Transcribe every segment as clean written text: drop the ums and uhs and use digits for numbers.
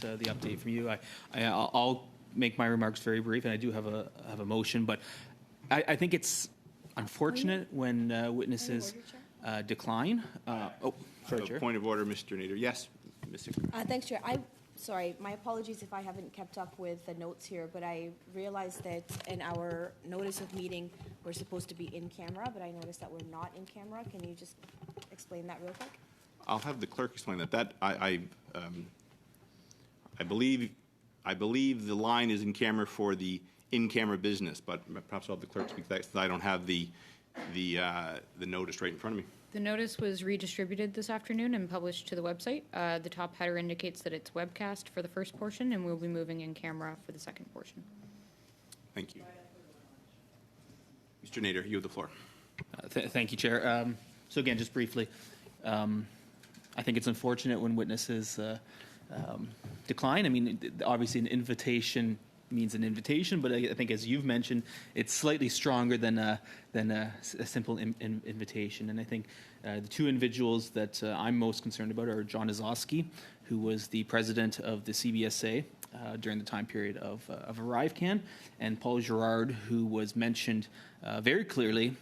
the update from you. I'll make my remarks very brief, and I do have a motion, but I think it's unfortunate when witnesses decline. Sorry, Chair. Point of order, Mr. Nader. Yes, Ms. Thanks, Chair. Sorry, my apologies if I haven't kept up with the notes here, but I realized that in our notice of meeting, we're supposed to be in camera, but I noticed that we're not in camera. Can you just explain that real quick? I'll have the clerk explain that. I believe the line is in camera for the in-camera business, but perhaps I'll have the clerk speak to that since I don't have the notice right in front of me. The notice was redistributed this afternoon and published to the website. The top header indicates that it's webcast for the first portion, and we'll be moving in camera for the second portion. Thank you. Mr. Nader, you have the floor. Thank you, Chair. So again, just briefly, I think it's unfortunate when witnesses decline. I mean, obviously an invitation means an invitation, but I think, as you've mentioned, it's slightly stronger than a simple invitation. And I think the two individuals that I'm most concerned about are John Ozowski, who was the president of the CBSA during the time period of ArriveCan, and Paul Girard, who was mentioned very clearly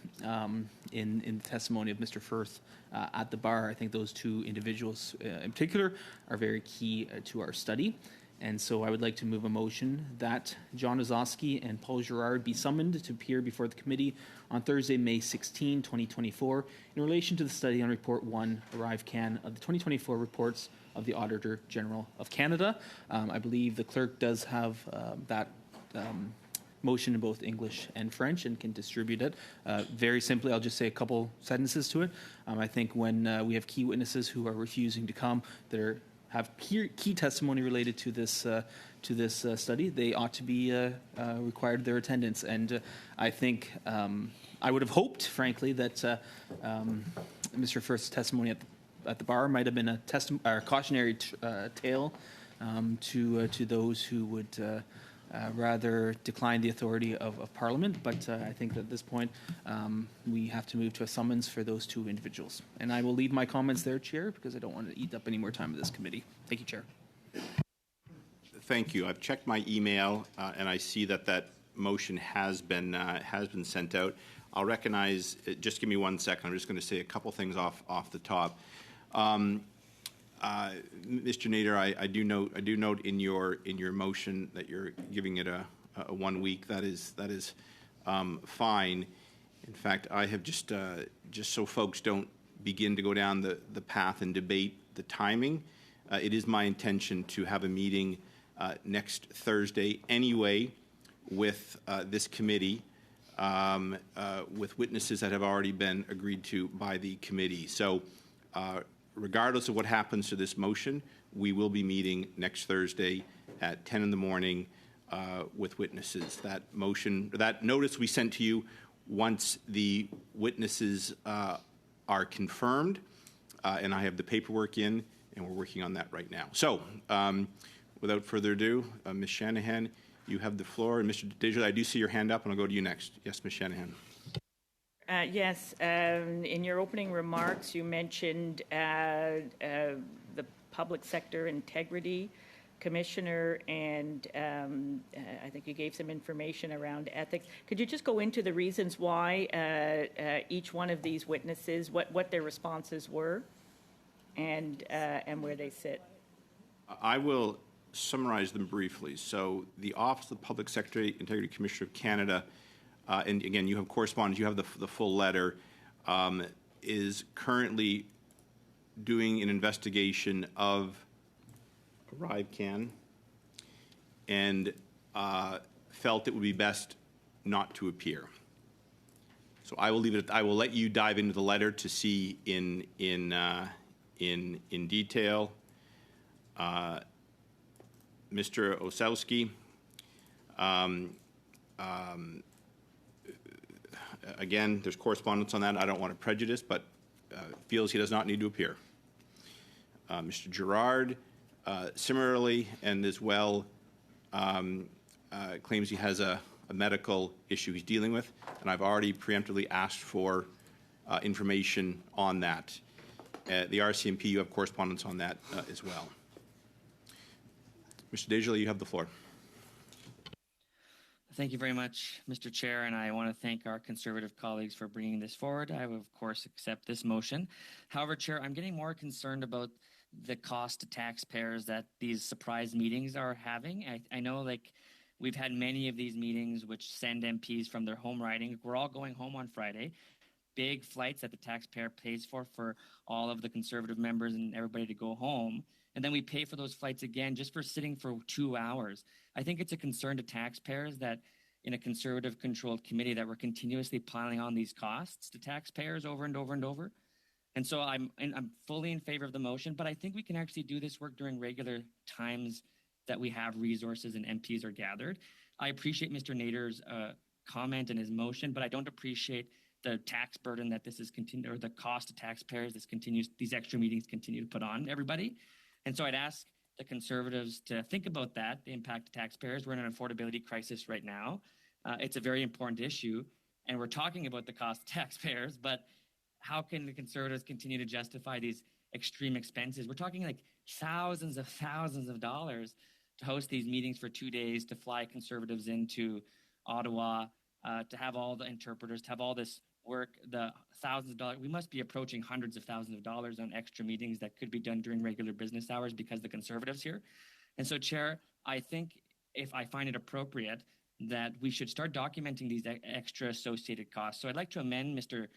in the testimony of Mr. Firth at the bar. I think those two individuals in particular are very key to our study. And so I would like to move a motion that John Ozowski and Paul Girard be summoned to appear before the committee on Thursday, May 16, 2024, in relation to the study on Report 1, ArriveCan, of the 2024 reports of the Auditor General of Canada. I believe the clerk does have that motion in both English and French and can distribute it. Very simply, I'll just say a couple sentences to it. I think when we have key witnesses who are refusing to come, that have key testimony related to this study, they ought to be required their attendance. And I think I would have hoped, frankly, that Mr. Firth's testimony at the bar might have been a cautionary tale to those who would rather decline the authority of Parliament. But I think that at this point we have to move to a summons for those two individuals. And I will leave my comments there, Chair, because I don't want to eat up any more time of this committee. Thank you, Chair. Thank you. I've checked my email and I see that motion has been sent out. I'll recognize. Just give me 1 second. I'm just going to say a couple things off the top. Mr. Nader, I do note in your motion that you're giving it a 1 week. That is fine. In fact, I have just so folks don't begin to go down the path and debate the timing. It is my intention to have a meeting next Thursday anyway with this committee, with witnesses that have already been agreed to by the committee. So. Regardless of what happens to this motion, we will be meeting next Thursday at 10 in the morning with witnesses. That notice we sent to you once the witnesses are confirmed, and I have the paperwork in, and we're working on that right now. So, without further ado, Ms. Shanahan, you have the floor. And Mr. Desjardins, I do see your hand up, and I'll go to you next. Yes, Ms. Shanahan. Yes, in your opening remarks, you mentioned the Public Sector Integrity Commissioner, and I think you gave some information around ethics. Could you just go into the reasons why each one of these witnesses, what their responses were, and where they sit? I will summarize them briefly. So the Office of the Public Sector Integrity Commissioner of Canada, and again, you have correspondence, you have the full letter, is currently doing an investigation of ArriveCan and felt it would be best not to appear. So I will leave it. I will let you dive into the letter to see in detail. Mr. Ozowski. Again, there's correspondence on that. I don't want to prejudice, but feels he does not need to appear. Mr. Girard, similarly, and as well, claims he has a medical issue he's dealing with, and I've already preemptively asked for information on that. The RCMP, you have correspondence on that as well. Mr. Desjardins, you have the floor. Thank you very much, Mr. Chair, and I want to thank our Conservative colleagues for bringing this forward. I will, of course, accept this motion. However, Chair, I'm getting more concerned about the cost to taxpayers that these surprise meetings are having. I know, like, we've had many of these meetings which send MPs from their home riding. We're all going home on Friday. Big flights that the taxpayer pays for all of the Conservative members and everybody to go home. And then we pay for those flights again just for sitting for 2 hours. I think it's a concern to taxpayers that in a Conservative-controlled committee that we're continuously piling on these costs to taxpayers over and over and over. And so I'm fully in favor of the motion, but I think we can actually do this work during regular times that we have resources and MPs are gathered. I appreciate Mr. Nader's comment and his motion, but I don't appreciate the tax burden that this is or the cost to taxpayers these extra meetings continue to put on everybody. And so I'd ask the Conservatives to think about that, the impact to taxpayers. We're in an affordability crisis right now. It's a very important issue, and we're talking about the cost to taxpayers, but how can the Conservatives continue to justify these extreme expenses? We're talking like thousands of dollars to host these meetings for 2 days, to fly Conservatives into Ottawa, to have all the interpreters, to have all this work, the thousands of dollars. We must be approaching hundreds of thousands of dollars on extra meetings that could be done during regular business hours because the Conservatives here. And so, Chair, I think if I find it appropriate that we should start documenting these extra associated costs. So I'd like to amend Mr.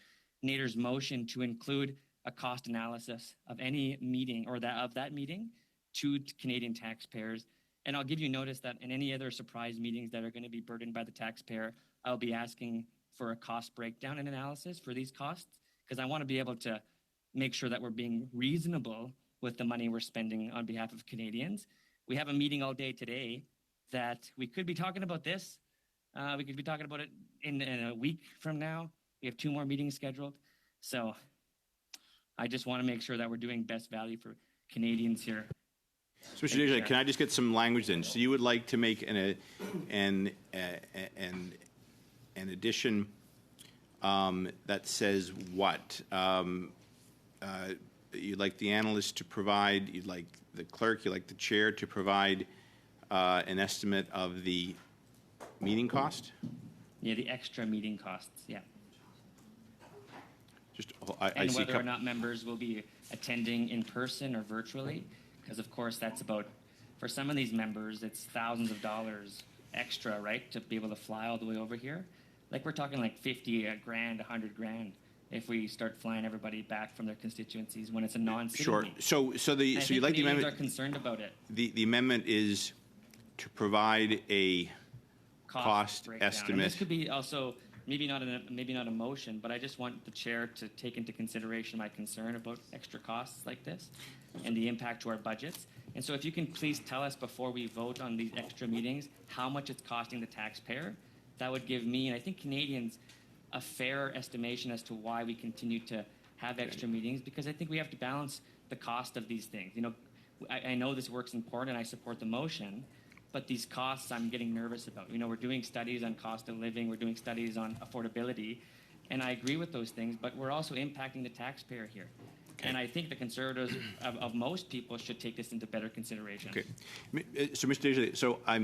Nader's motion to include a cost analysis of any meeting or that meeting to Canadian taxpayers. And I'll give you notice that in any other surprise meetings that are going to be burdened by the taxpayer, I'll be asking for a cost breakdown and analysis for these costs, because I want to be able to make sure that we're being reasonable with the money we're spending on behalf of Canadians. We have a meeting all day today that we could be talking about this. We could be talking about it in a week from now. We have 2 more meetings scheduled. So I just want to make sure that we're doing best value for Canadians here. So, Mr. Desjardins, can I just get some language in? So you would like to make an addition that says what? You'd like the analyst to provide, you'd like the clerk, you'd like the chair to provide an estimate of the meeting cost? Yeah, the extra meeting costs, yeah. I And see whether or not members will be attending in person or virtually, because of course that's about, for some of these members, it's thousands of dollars extra, right, to be able to fly all the way over here. Like we're talking like 50 grand, 100 grand if we start flying everybody back from their constituencies when it's a non-city Sure. meeting. So you like the Canadians amendment? are concerned about it. The amendment is to provide a cost breakdown. estimate. And this could be also maybe not a motion, but I just want the chair to take into consideration my concern about extra costs like this and the impact to our budgets. And so if you can please tell us before we vote on these extra meetings how much it's costing the taxpayer, that would give me, and I think Canadians, a fair estimation as to why we continue to have extra meetings, because I think we have to balance the cost of these things. You know, I know this work's important and I support the motion, but these costs I'm getting nervous about. You know, we're doing studies on cost of living, we're doing studies on affordability, and I agree with those things, but we're also impacting the taxpayer here. Okay. And I think the Conservatives of most people should take this into better consideration. Okay. So, Mr. Desjardins, so I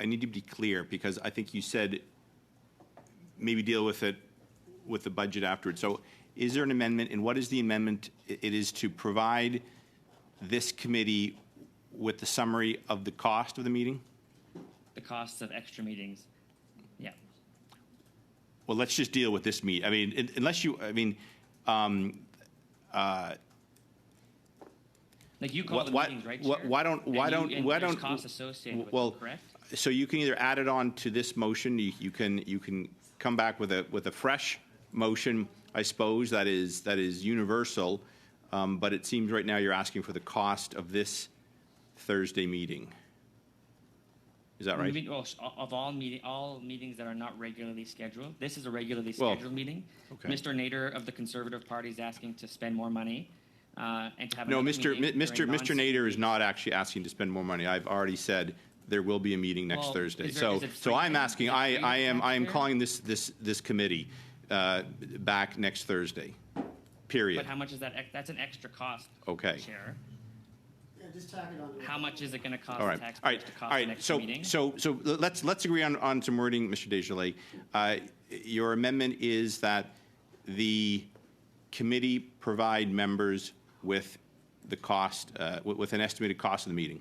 need to be clear, because I think you said maybe deal with it with the budget afterwards. So is there an amendment, and what is the amendment? It is to provide this committee with the summary of the cost of the meeting? The costs of extra meetings, yeah. Well, let's just deal with this meeting. I mean, unless you, I mean, like you call the meetings, right, Chair? Why don't costs associated with well, them, correct? So you can either add it on to this motion. You can come back with a fresh motion, I suppose, that is universal. But it seems right now you're asking for the cost of this Thursday meeting. Is that right? Of all meetings that are not regularly scheduled, this is a regularly scheduled meeting. Okay. Mr. Nader of the Conservative Party is asking to spend more money and to have no, Mr. Nader is not actually asking to spend more money. I've already said there will be a meeting next Thursday. So I'm asking. I am calling this committee back next Thursday. Period. But how much is that? That's an extra cost. Okay. Chair. just tack it on. How much is it going to cost All the right, taxpayers to cost the next So, meeting? so let's agree on some wording, Mr. Desjardins. Your amendment is that the committee provide members with the cost, with an estimated cost of the meeting.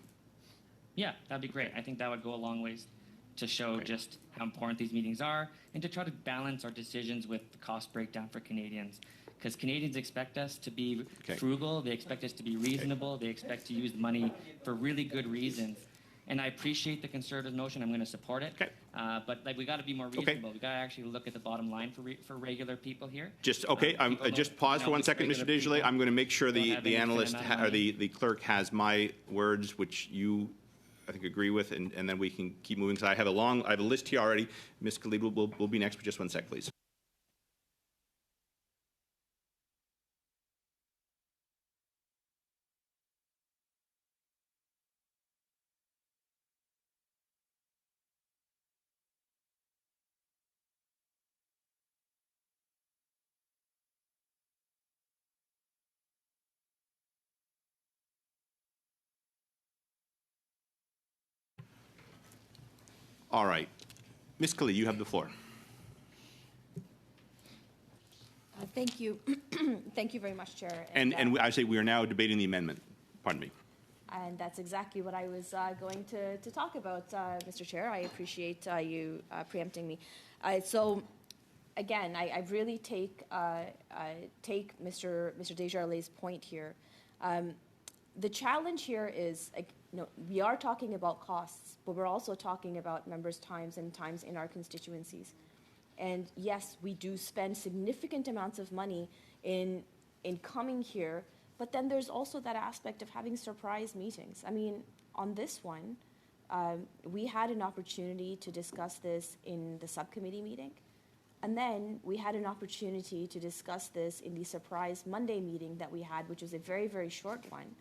Yeah, that'd be great. I think that would go a long ways to show just how important these meetings are and to try to balance our decisions with the cost breakdown for Canadians. Because Canadians expect us to be frugal, they expect us to be reasonable, they expect to use the money for really good reasons. And I appreciate the Conservative motion. I'm going to support it. Okay. But like, we got to be more reasonable. We got to actually look at the bottom line for regular people here. Just just pause for 1 second, Mr. Desjardins. I'm going to make sure the analyst or the clerk has my words, which you, I think, agree with, and then we can keep moving. Because I have a list here already. Ms. Khalid will be next, but just 1 sec, please. All right. Ms. Khalid, you have the floor. Thank you. Thank you very much, Chair. And I say we are now debating the amendment. Pardon me. And that's exactly what I was going to talk about, Mr. Chair. I appreciate you preempting me. So, again, I really take Mr. Desjardins' point here. The challenge here is, we are talking about costs, but we're also talking about members' times and times in our constituencies. And yes, we do spend significant amounts of money in coming here, but then there's also that aspect of having surprise meetings. I mean, on this one, we had an opportunity to discuss this in the subcommittee meeting, and then we had an opportunity to discuss this in the surprise Monday meeting that we had, which was a very, very short one.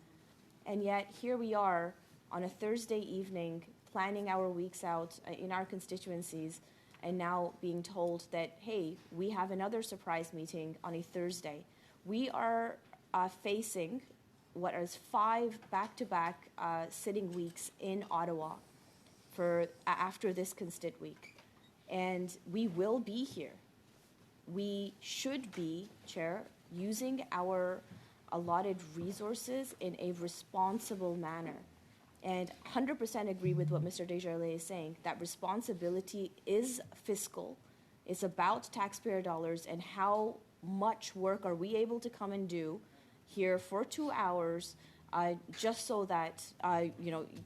And yet, here we are on a Thursday evening, planning our weeks out in our constituencies, and now being told that, hey, we have another surprise meeting on a Thursday. We are facing what is 5 back-to-back sitting weeks in Ottawa for after this Constit week. And we will be here. We should be, Chair, using our allotted resources in a responsible manner. And 100% agree with what Mr. Desjardins is saying, that responsibility is fiscal. It's about taxpayer dollars and how much work are we able to come and do here for 2 hours just so that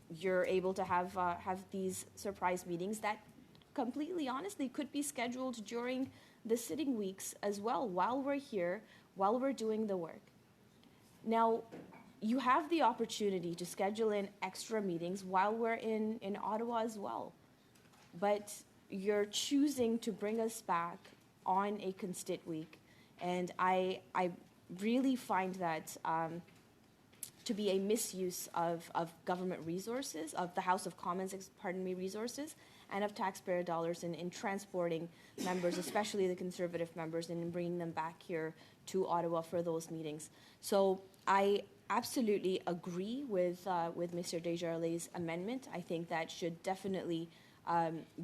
you're able to have these surprise meetings that completely honestly could be scheduled during the sitting weeks as well, while we're here, while we're doing the work. Now, you have the opportunity to schedule in extra meetings while we're in Ottawa as well. But you're choosing to bring us back on a Constit week. And I really find that to be a misuse of government resources, of the House of Commons, resources, and of taxpayer dollars in transporting members, especially the Conservative members, and bringing them back here to Ottawa for those meetings. So I absolutely agree with Mr. Desjardins' amendment. I think that should definitely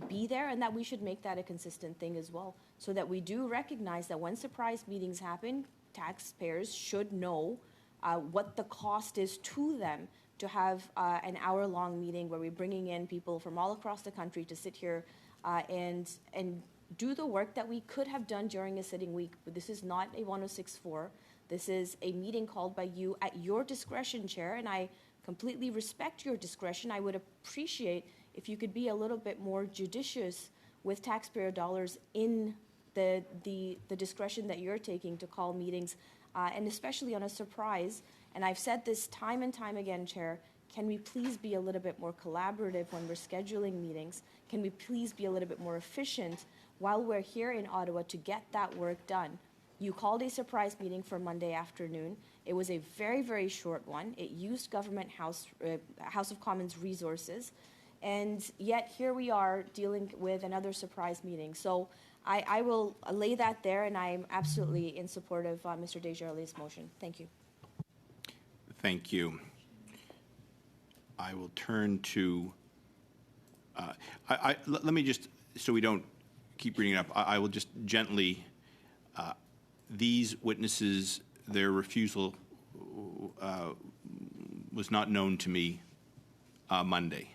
be there, and that we should make that a consistent thing as well, so that we do recognize that when surprise meetings happen, taxpayers should know what the cost is to them to have an hour-long meeting where we're bringing in people from all across the country to sit here and do the work that we could have done during a sitting week. But this is not a 106.4. This is a meeting called by you at your discretion, Chair, and I completely respect your discretion. I would appreciate if you could be a little bit more judicious with taxpayer dollars in the discretion that you're taking to call meetings, and especially on a surprise. And I've said this time and time again, Chair, can we please be a little bit more collaborative when we're scheduling meetings? Can we please be a little bit more efficient while we're here in Ottawa to get that work done? You called a surprise meeting for Monday afternoon. It was a very, very short one. It used government House of Commons resources. And yet here we are dealing with another surprise meeting. So I will lay that there, and I'm absolutely in support of Mr. Desjardins' motion. Thank you. Thank you. I will turn to, let me just, so we don't keep bringing it up, I will just gently, these witnesses, their refusal was not known to me Monday.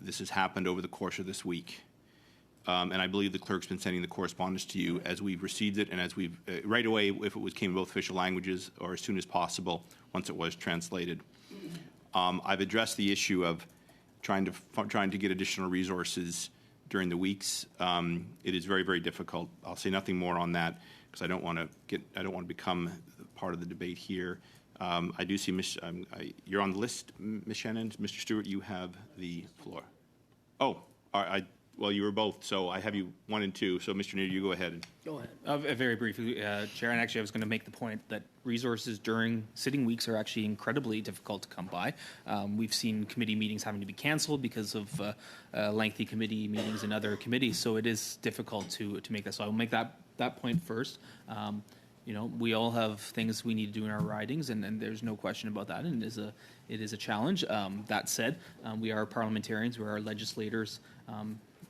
This has happened over the course of this week. And I believe the clerk's been sending the correspondence to you as we've received it and as we've, right away, if it came in both official languages or as soon as possible, once it was translated. I've addressed the issue of trying to get additional resources during the weeks. It is very, very difficult. I'll say nothing more on that because I don't want to become part of the debate here. I do see you're on the list, Ms. Shannon. Mr. Stewart, you have the floor. Oh, well, you were both, so I have you 1 and 2. So, Mr. Nader, you go ahead. Go ahead. Very briefly, Chair, and actually I was going to make the point that resources during sitting weeks are actually incredibly difficult to come by. We've seen committee meetings having to be canceled because of lengthy committee meetings in other committees, so it is difficult to make that. So I will make that point first. We all have things we need to do in our ridings, and there's no question about that, and it is a challenge. That said, we are parliamentarians, we are legislators,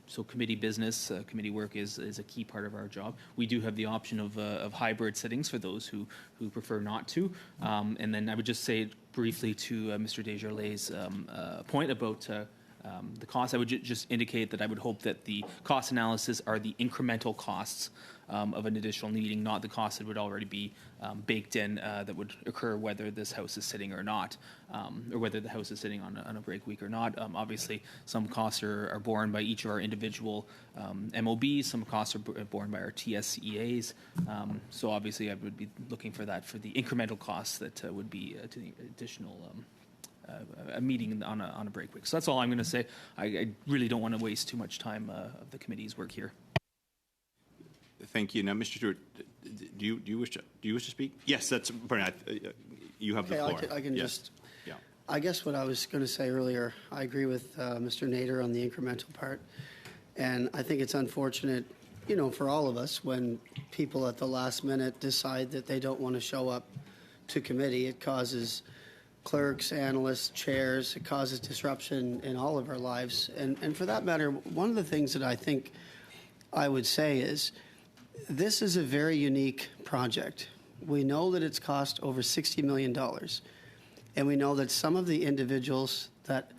so committee business, committee work is a key part of our job. We do have the option of hybrid sittings for those who prefer not to. And then I would just say briefly to Mr. Desjardins' point about the cost, I would just indicate that I would hope that the cost analysis are the incremental costs of an additional meeting, not the costs that would already be baked in that would occur whether this House is sitting or not, or whether the House is sitting on a break week or not. Obviously, some costs are borne by each of our individual MOBs, some costs are borne by our TSEAs. So obviously, I would be looking for that for the incremental costs that would be to the additional a meeting on a break week. So that's all I'm going to say. I really don't want to waste too much time of the committee's work here. Thank you. Now, Mr. Stewart, do you wish to speak? Yes, that's pardon, you have the floor. I can yes. just. Yeah. I guess what I was going to say earlier, I agree with Mr. Nader on the incremental part, and I think it's unfortunate, for all of us when people at the last minute decide that they don't want to show up to committee. It causes clerks, analysts, chairs. It causes disruption in all of our lives, and for that matter, one of the things that I think I would say is, this is a very unique project. We know that it's cost over $60 million, and we know that some of the individuals that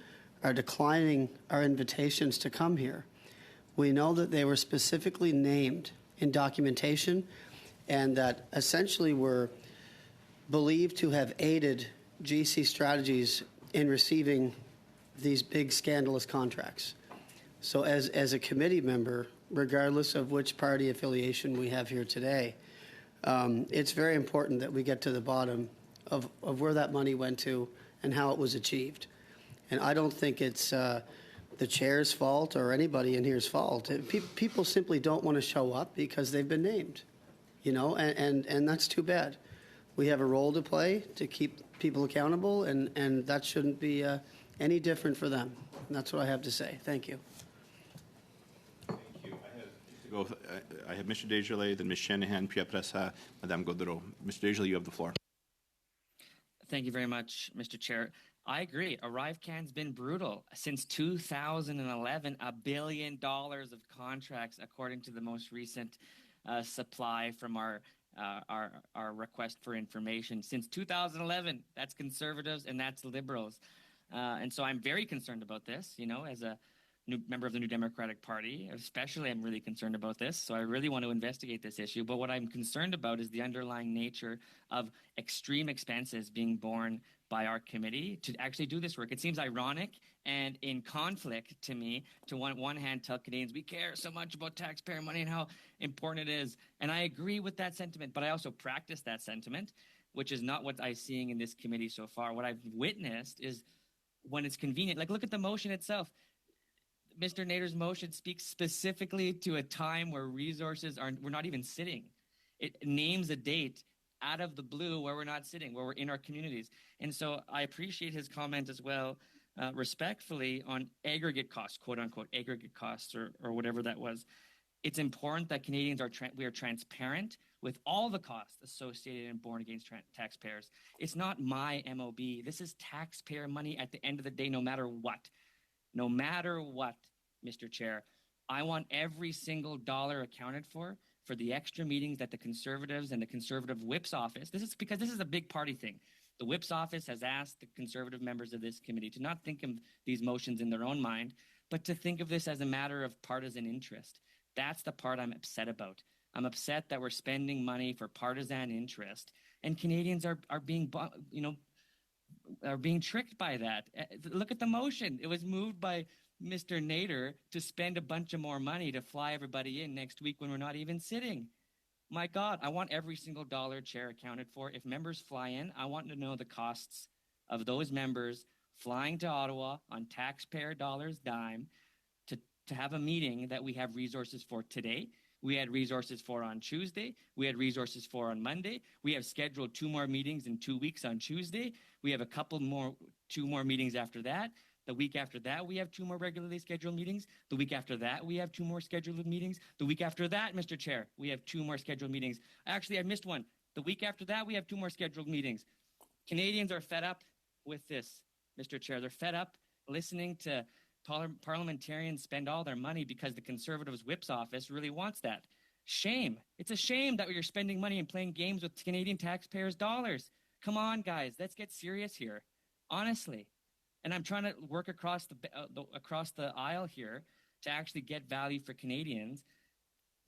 are declining our invitations to come here, we know that they were specifically named in documentation and that essentially were believed to have aided GC Strategies in receiving these big scandalous contracts. So as a committee member, regardless of which party affiliation we have here today, it's very important that we get to the bottom of where that money went to and how it was achieved. And I don't think it's the chair's fault or anybody in here's fault. People simply don't want to show up because they've been named, and that's too bad. We have a role to play to keep people accountable, and that shouldn't be any different for them. And that's what I have to say. Thank you. I have Mr. Desjardins, then Ms. Shanahan, puis après ça, Madame Gaudreau. Mr. Desjardins, you have the floor. Thank you very much, Mr. Chair. I agree. ArriveCan's been brutal. Since 2011, $1 billion of contracts, according to the most recent supply from our request for information. Since 2011, that's Conservatives and that's Liberals. And so I'm very concerned about this, as a new member of the New Democratic Party, especially I'm really concerned about this. So I really want to investigate this issue. But what I'm concerned about is the underlying nature of extreme expenses being borne by our committee to actually do this work. It seems ironic and in conflict to me to one hand tell Canadians we care so much about taxpayer money and how important it is. And I agree with that sentiment, but I also practice that sentiment, which is not what I'm seeing in this committee so far. What I've witnessed is when it's convenient, like look at the motion itself. Mr. Nader's motion speaks specifically to a time where resources we're not even sitting. It names a date out of the blue where we're not sitting, where we're in our communities. And so I appreciate his comment as well, respectfully, on aggregate costs, quote unquote, aggregate costs or whatever that was. It's important that Canadians we are transparent with all the costs associated in born against taxpayers. It's not my MOB. This is taxpayer money at the end of the day, no matter what. No matter what, Mr. Chair. I want every single dollar accounted for the extra meetings that the Conservatives and the Conservative Whip's office, this is because this is a big party thing. The Whip's office has asked the Conservative members of this committee to not think of these motions in their own mind, but to think of this as a matter of partisan interest. That's the part I'm upset about. I'm upset that we're spending money for partisan interest, and Canadians are being, are being tricked by that. Look at the motion. It was moved by Mr. Nader to spend a bunch of more money to fly everybody in next week when we're not even sitting. My God, I want every single dollar, Chair, accounted for. If members fly in, I want to know the costs of those members flying to Ottawa on taxpayer dollars dime to have a meeting that we have resources for today. We had resources for on Tuesday. We had resources for on Monday. We have scheduled 2 more meetings in 2 weeks on Tuesday. We have 2 more meetings after that. The week after that, we have 2 more regularly scheduled meetings. The week after that, we have 2 more scheduled meetings. The week after that, Mr. Chair, we have 2 more scheduled meetings. Actually, I missed one. The week after that, we have 2 more scheduled meetings. Canadians are fed up with this, Mr. Chair. They're fed up listening to parliamentarians spend all their money because the Conservatives' Whip's office really wants that. Shame. It's a shame that you're spending money and playing games with Canadian taxpayers' dollars. Come on, guys. Let's get serious here. Honestly. And I'm trying to work across the aisle here to actually get value for Canadians.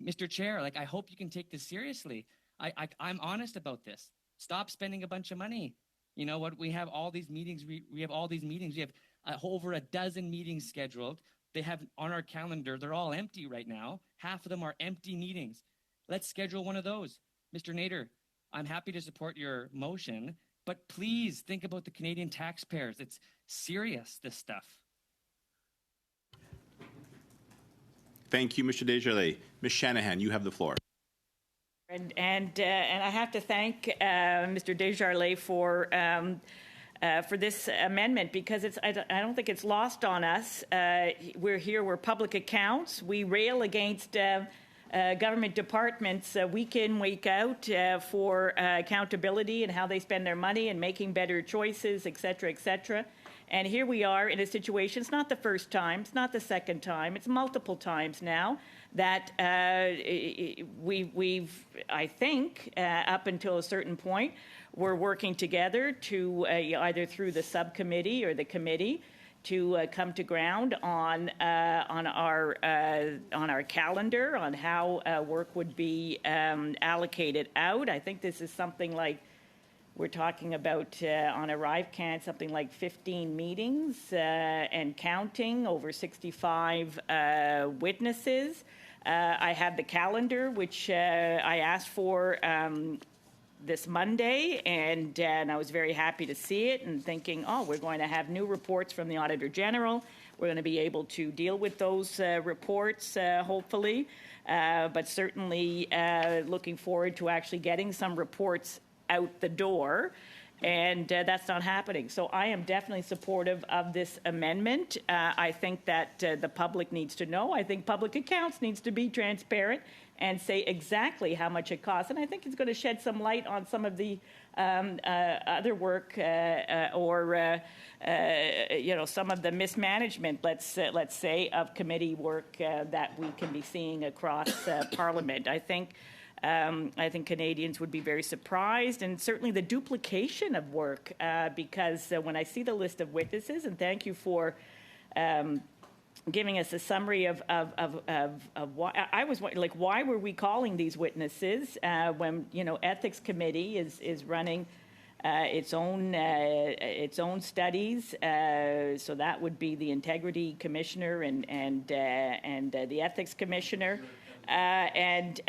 Mr. Chair, I hope you can take this seriously. I'm honest about this. Stop spending a bunch of money. You know what? We have all these meetings. We have all these meetings. We have over a dozen meetings scheduled. They have on our calendar. They're all empty right now. Half of them are empty meetings. Let's schedule one of those. Mr. Nader, I'm happy to support your motion, but please think about the Canadian taxpayers. It's serious, this stuff. Thank you, Mr. Desjardins. Ms. Shanahan, you have the floor. And I have to thank Mr. Desjardins for this amendment, because I don't think it's lost on us. We're public accounts. We rail against government departments week in, week out for accountability and how they spend their money and making better choices, et cetera, et cetera. And here we are in a situation, it's not the first time, it's not the second time, it's multiple times now that we've, I think, up until a certain point, we're working together to either through the subcommittee or the committee to come to ground on our calendar, on how work would be allocated out. I think this is something like, we're talking about on ArriveCan, something like 15 meetings and counting, over 65 witnesses. I have the calendar, which I asked for this Monday, and I was very happy to see it and thinking, oh, we're going to have new reports from the Auditor General. We're going to be able to deal with those reports, hopefully, but certainly looking forward to actually getting some reports out the door, and that's not happening. So I am definitely supportive of this amendment. I think that the public needs to know. I think public accounts needs to be transparent and say exactly how much it costs. And I think it's going to shed some light on some of the other work or some of the mismanagement, let's say, of committee work that we can be seeing across Parliament. I think Canadians would be very surprised, and certainly the duplication of work, because when I see the list of witnesses, and thank you for giving us a summary of why I was like, why were we calling these witnesses when Ethics Committee is running its own studies, so that would be the Integrity Commissioner and the Ethics Commissioner. And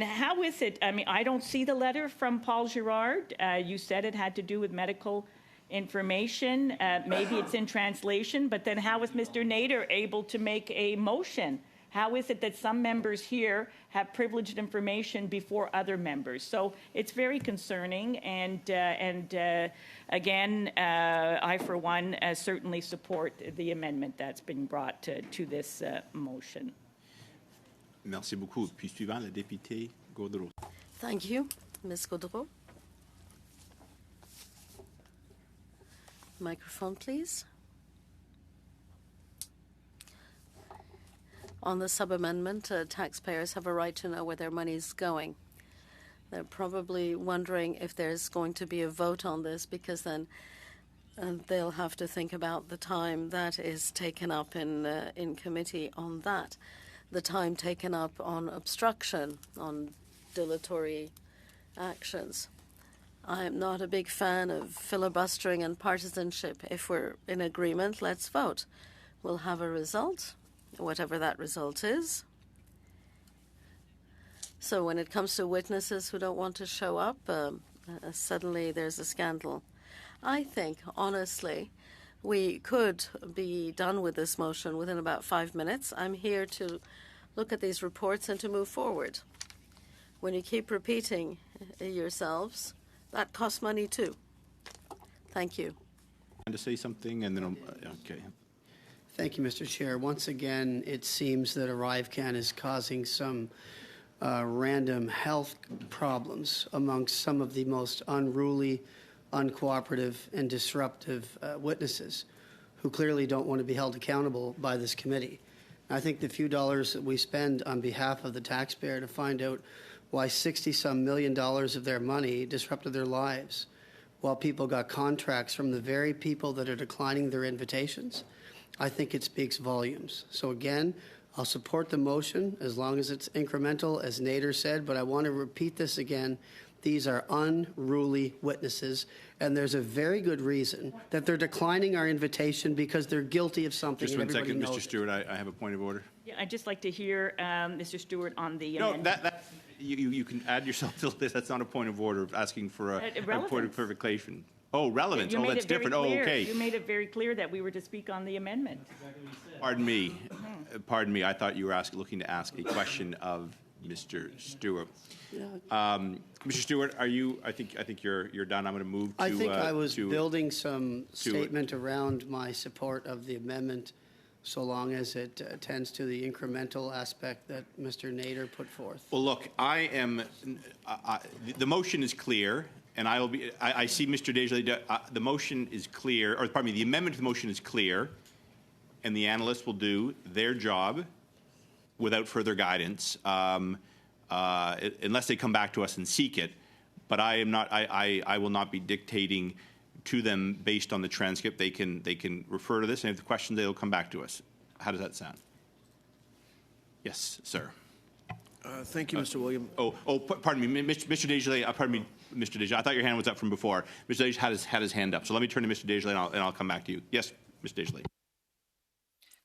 how is it? I mean, I don't see the letter from Paul Girard. You said it had to do with medical information. Maybe it's in translation, but then how is Mr. Nader able to make a motion? How is it that some members here have privileged information before other members? So it's very concerning. And again, I, for one, certainly support the amendment that's been brought to this motion. Merci beaucoup. Puis suivant, la députée Gaudreau. Thank you, Ms. Gaudreau. Microphone, please. On the sub-amendment, taxpayers have a right to know where their money is going. They're probably wondering if there's going to be a vote on this, because then they'll have to think about the time that is taken up in committee on that, the time taken up on obstruction, on dilatory actions. I'm not a big fan of filibustering and partisanship. If we're in agreement, let's vote. We'll have a result, whatever that result is. So when it comes to witnesses who don't want to show up, suddenly there's a scandal. I think, honestly, we could be done with this motion within about 5 minutes. I'm here to look at these reports and to move forward. When you keep repeating yourselves, that costs money too. Thank you. And to say something, and then, okay. Thank you, Mr. Chair. Once again, it seems that ArriveCan is causing some random health problems amongst some of the most unruly, uncooperative, and disruptive witnesses who clearly don't want to be held accountable by this committee. I think the few dollars that we spend on behalf of the taxpayer to find out why $60-some million of their money disrupted their lives while people got contracts from the very people that are declining their invitations, I think it speaks volumes. So again, I'll support the motion as long as it's incremental, as Nader said, but I want to repeat this again. These are unruly witnesses, and there's a very good reason that they're declining our invitation, because they're guilty of something. Just and one everybody second, knows Mr. Stewart, I have a point of order. Yeah, I'd just like to hear Mr. Stewart on the No, amendment. you can add yourself to this. That's not a point of order, asking for a point of relevance. clarification. Oh, relevance. You Oh, made that's it very different. Oh, clear. okay. You made it very clear that we were to speak on the amendment. Pardon me. Pardon me. I thought you were looking to ask a question of Mr. Stewart. Mr. Stewart, are you? I think you're done. I'm going to move to. I think I was to- building some statement around my support of the amendment, so long as it tends to the incremental aspect that Mr. Nader put forth. Well, look, I am. The motion is clear, and I will be. I see Mr. Desjardins. The motion is clear, or pardon me. The amendment to the motion is clear, and the analysts will do their job without further guidance, unless they come back to us and seek it. But I am not. I will not be dictating to them based on the transcript. They can refer to this, and if the questions, they'll come back to us. How does that sound? Yes, sir. Thank you, Mr. William. Pardon me, Mr. Desjardins. Pardon me, Mr. Desjardins. I thought your hand was up from before. Mr. Desjardins had his hand up. So let me turn to Mr. Desjardins, and I'll come back to you. Yes, Mr. Desjardins.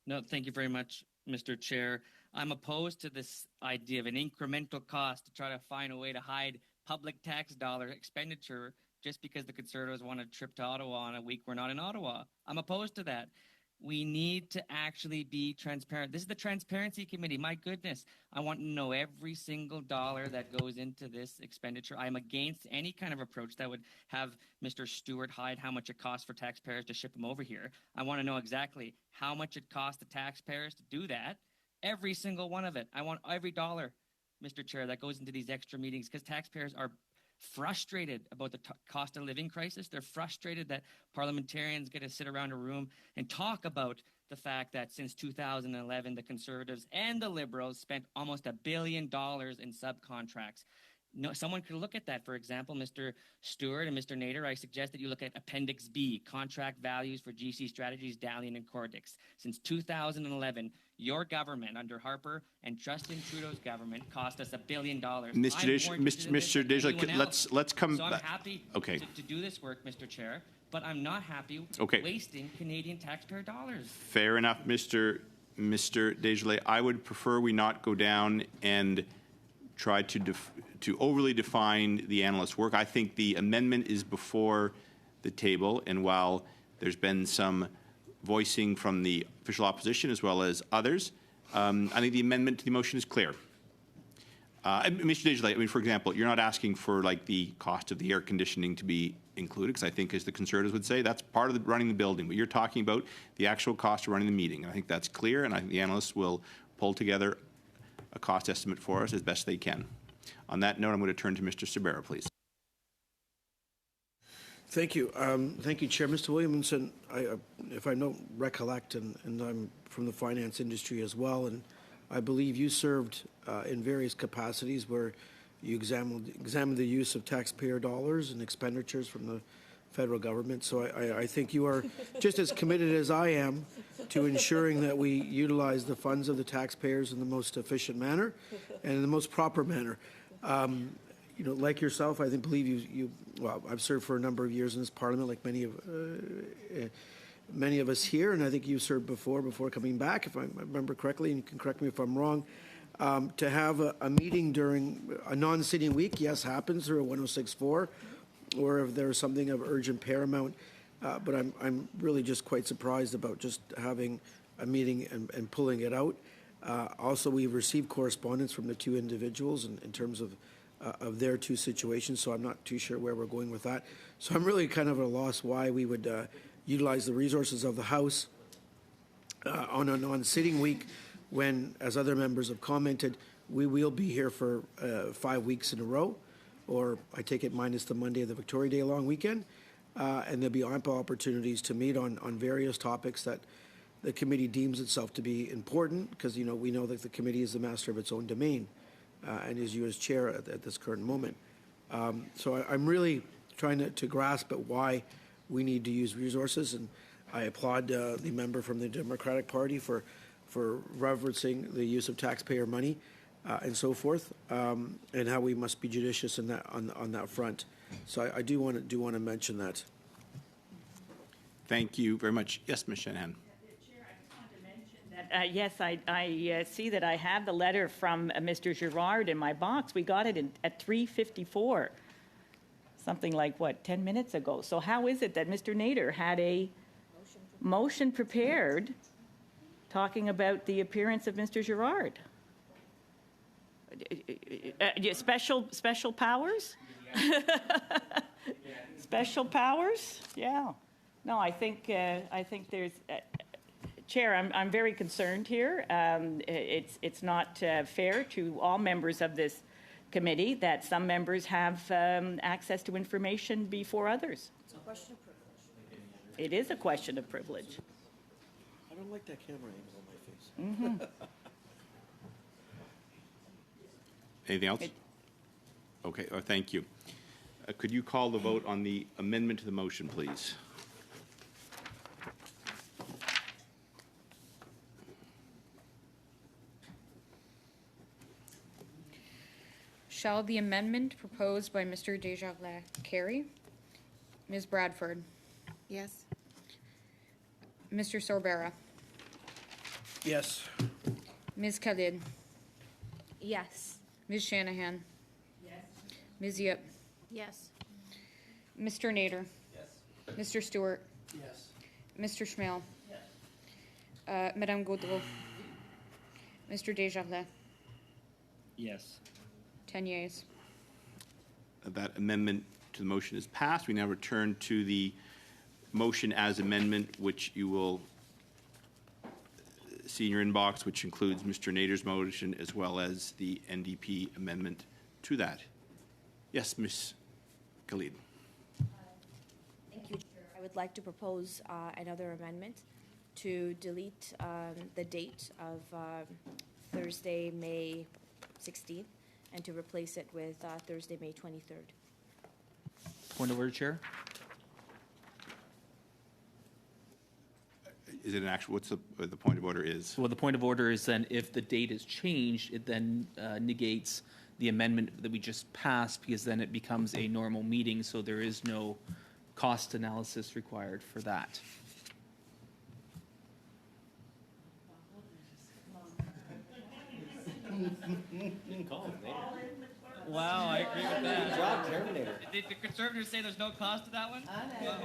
No, thank you very much, Mr. Chair. I'm opposed to this idea of an incremental cost to try to find a way to hide public tax dollar expenditure just because the Conservatives want a trip to Ottawa on a week we're not in Ottawa. I'm opposed to that. We need to actually be transparent. This is the Transparency Committee. My goodness, I want to know every single dollar that goes into this expenditure. I'm against any kind of approach that would have Mr. Stewart hide how much it costs for taxpayers to ship him over here. I want to know exactly how much it costs the taxpayers to do that. Every single one of it. I want every dollar, Mr. Chair, that goes into these extra meetings, because taxpayers are frustrated about the cost of living crisis. They're frustrated that parliamentarians get to sit around a room and talk about the fact that since 2011, the Conservatives and the Liberals spent almost $1 billion in subcontracts. No, someone could look at that. For example, Mr. Stewart and Mr. Nader, I suggest that you look at Appendix B, contract values for GC Strategies, Dalian, and Cordix. Since 2011, your government under Harper and Justin Trudeau's government cost us $1 billion. Mr. Desjardins, let's come back. So I'm back. happy Okay. to do this work, Mr. Chair, but I'm not happy wasting Canadian taxpayer dollars. Fair enough, Mr. Desjardins. I would prefer we not go down and try to overly define the analyst's work. I think the amendment is before the table, and while there's been some voicing from the official opposition as well as others, I think the amendment to the motion is clear. Mr. Desjardins, I mean, for example, you're not asking for like the cost of the air conditioning to be included, because I think, as the Conservatives would say, that's part of running the building. But you're talking about the actual cost of running the meeting. And I think that's clear, and I think the analysts will pull together a cost estimate for us as best they can. On that note, I'm going to turn to Mr. Sabera, please. Thank you. Thank you, Chair. Mr. Williamson, if I don't recollect, and I'm from the finance industry as well, and I believe you served in various capacities where you examined the use of taxpayer dollars and expenditures from the federal government. So I think you are just as committed as I am to ensuring that we utilize the funds of the taxpayers in the most efficient manner and in the most proper manner. You know, like yourself, I believe well, I've served for a number of years in this Parliament, like many of us here, and I think you served before coming back, if I remember correctly, and you can correct me if I'm wrong. To have a meeting during a non-sitting week, yes, happens through a 106.4, or if there's something of urgent paramount. But I'm really just quite surprised about just having a meeting and pulling it out. Also, we've received correspondence from the two individuals in terms of their two situations, so I'm not too sure where we're going with that. So I'm really kind of at a loss why we would utilize the resources of the House on a non-sitting week when, as other members have commented, we will be here for 5 weeks in a row, or I take it minus the Monday of the Victoria Day long weekend, and there'll be ample opportunities to meet on various topics that the committee deems itself to be important, because we know that the committee is the master of its own domain, and is you as chair at this current moment. So I'm really trying to grasp at why we need to use resources, and I applaud the member from the Democratic Party for referencing the use of taxpayer money and so forth, and how we must be judicious in that on that front. So I do want to mention that. Thank you very much. Yes, Ms. Shanahan. Yes, I see that I have the letter from Mr. Girard in my box. We got it at 3:54, something like, 10 minutes ago. So how is it that Mr. Nader had a motion prepared talking about the appearance of Mr. Girard? Special powers? Special powers? Yeah. No, I think there's... Chair, I'm very concerned here. It's not fair to all members of this committee that some members have access to information before others. It's a question of privilege. It is a question of privilege. I don't like that camera angle on my face. Anything else? Okay, thank you. Could you call the vote on the amendment to the motion, please? Shall the amendment proposed by Mr. Desjardins carry? Ms. Bradford? Yes. Mr. Sorbera? Yes. Ms. Khalid? Yes. Ms. Shanahan? Yes. Ms. Yip? Yes. Mr. Nader? Yes. Mr. Stewart? Yes. Mr. Schmale? Yes. Madame Gaudreau? Mr. Desjardins? Yes. 10 yeas. That amendment to the motion is passed. We now return to the motion as amendment, which you will see in your inbox, which includes Mr. Nader's motion as well as the NDP amendment to that. Yes, Ms. Khalid. Thank you, Chair. I would like to propose another amendment to delete the date of Thursday, May 16th, and to replace it with Thursday, May 23rd. Point of order, Chair. Is it an actual, what's the point of order is? Well, the point of order is then if the date is changed, it then negates the amendment that we just passed, because then it becomes a normal meeting, so there is no cost analysis required for that. Wow, I agree with that. Good job, Terminator. Did the Conservatives say there's no cost to that one? Wow.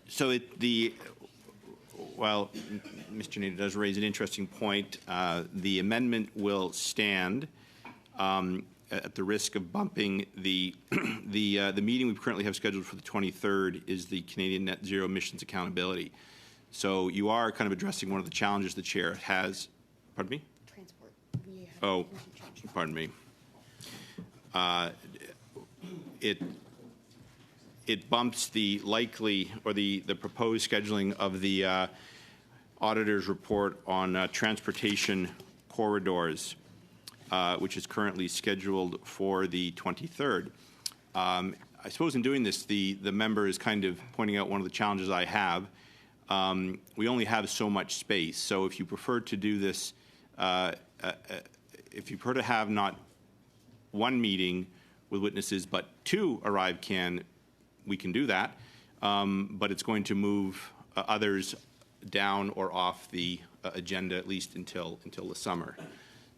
So Well, Mr. Nader does raise an interesting point. The amendment will stand at the risk of bumping the the meeting we currently have scheduled for the 23rd is the Canadian Net Zero Emissions Accountability. So you are kind of addressing one of the challenges the chair has. Pardon me? Transport. Oh, pardon me. It bumps the likely or the proposed scheduling of the auditor's report on transportation corridors, which is currently scheduled for the 23rd. I suppose in doing this, the member is kind of pointing out one of the challenges I have. We only have so much space, so if you prefer to do this, if you prefer to have not one meeting with witnesses but two we can do that, but it's going to move others down or off the agenda at least until the summer.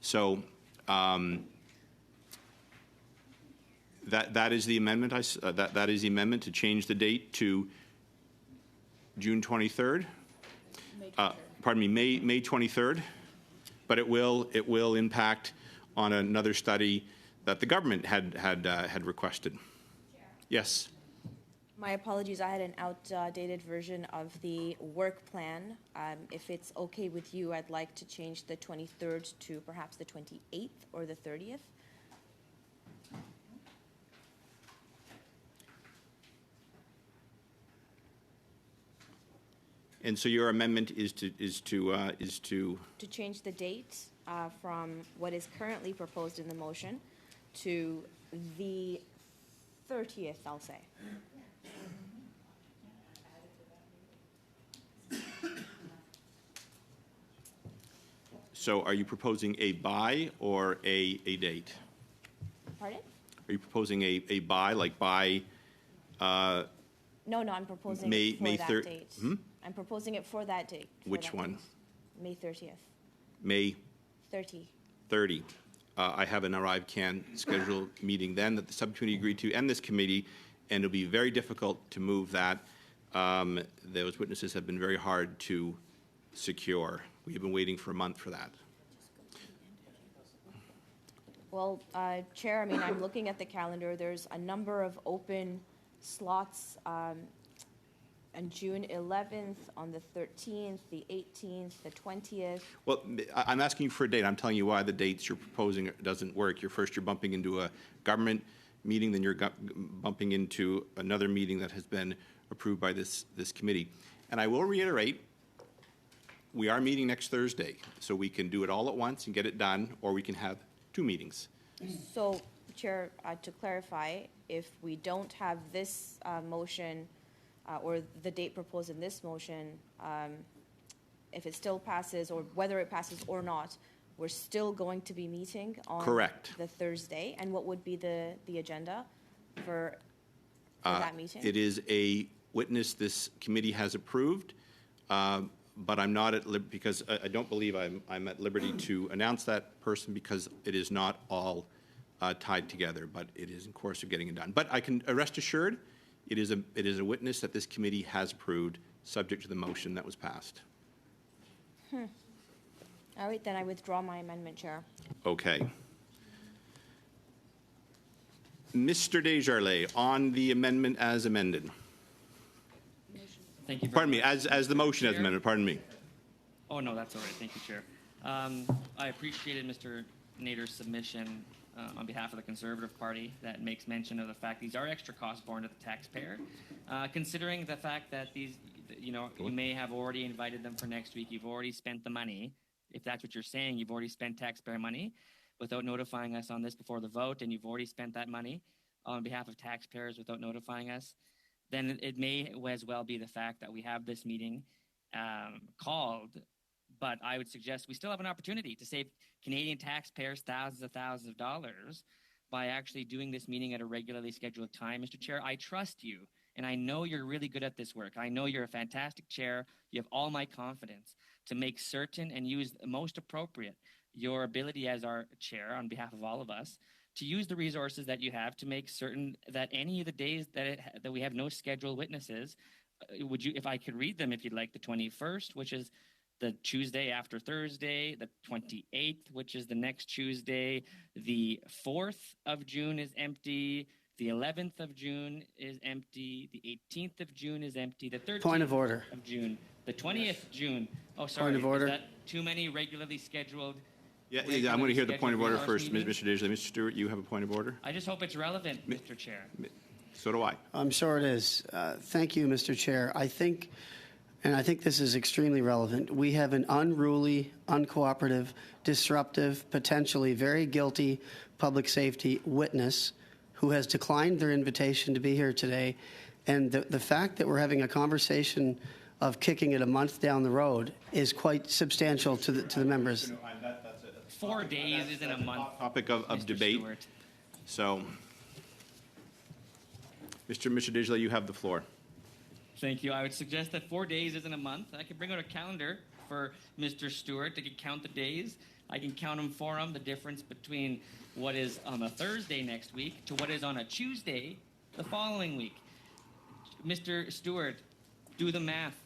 So that is the amendment. That is the amendment to change the date to June 23rd. Pardon me, May 23rd. But it will impact on another study that the government had requested. Yes. My apologies, I had an outdated version of the work plan. If it's okay with you, I'd like to change the 23rd to perhaps the 28th or the 30th. And so your amendment is to change the date from what is currently proposed in the motion to the 30th, I'll say. So are you proposing a buy or a date? Pardon? Are you proposing a buy, like buy? No, I'm proposing it for that date. I'm proposing it for that date. Which one? May 30th. May 30. I have an ArriveCAN scheduled meeting then that the subcommittee agreed to and this committee, and it'll be very difficult to move that. Those witnesses have been very hard to secure. We have been waiting for a month for that. Well, Chair, I mean, I'm looking at the calendar. There's a number of open slots on June 11th, on the 13th, the 18th, the 20th. Well, I'm asking you for a date. I'm telling you why the dates you're proposing doesn't work. You're bumping into a government meeting, then you're bumping into another meeting that has been approved by this committee. And I will reiterate, we are meeting next Thursday, so we can do it all at once and get it done, or we can have two meetings. So, Chair, to clarify, if we don't have this motion or the date proposed in this motion, if it still passes, or whether it passes or not, we're still going to be meeting on the Thursday. And what would be the agenda for that meeting? It is a witness this committee has approved, but I'm not at liberty, because I don't believe I'm at liberty to announce that person, because it is not all tied together, but it is in course of getting it done. But I can rest assured, it is a witness that this committee has approved, subject to the motion that was passed. All right, then I withdraw my amendment, Chair. Okay. Mr. Desjardins, on the amendment as amended. Thank you very Pardon me, much. as the motion as amended, pardon me. Oh, no, that's all right. Thank you, Chair. I appreciated Mr. Nader's submission on behalf of the Conservative Party that makes mention of the fact these are extra costs borne to the taxpayer. Considering the fact that these, you may have already invited them for next week, you've already spent the money. If that's what you're saying, you've already spent taxpayer money without notifying us on this before the vote, and you've already spent that money on behalf of taxpayers without notifying us, then it may as well be the fact that we have this meeting called, but I would suggest we still have an opportunity to save Canadian taxpayers thousands of dollars by actually doing this meeting at a regularly scheduled time. Mr. Chair, I trust you, and I know you're really good at this work. I know you're a fantastic chair. You have all my confidence to make certain and use the most appropriate your ability as our chair on behalf of all of us to use the resources that you have to make certain that any of the days that we have no scheduled witnesses, would you, if I could read them, if you'd like, the 21st, which is the Tuesday after Thursday, the 28th, which is the next Tuesday, the 4th of June is empty, the 11th of June is empty, the 18th of June is empty, the 13th Point of order. of June, the 20th June. Oh, sorry. Point of order. Is that too many regularly scheduled? Yeah, I'm going to hear the point of order first, meetings? Mr. Daisley. Mr. Stewart, you have a point of order? I just hope it's relevant, Mr. Chair. So do I. I'm sure it is. Thank you, Mr. Chair. I think this is extremely relevant. We have an unruly, uncooperative, disruptive, potentially very guilty public safety witness who has declined their invitation to be here today. And the fact that we're having a conversation of kicking it a month down the road is quite substantial to the members. 4 days isn't a month. Topic of Mr. debate. Stewart. So, Mr. Daisley, you have the floor. Thank you. I would suggest that 4 days isn't a month. I could bring out a calendar for Mr. Stewart. They could count the days. I can count them for him, the difference between what is on a Thursday next week to what is on a Tuesday the following week. Mr. Stewart, do the math.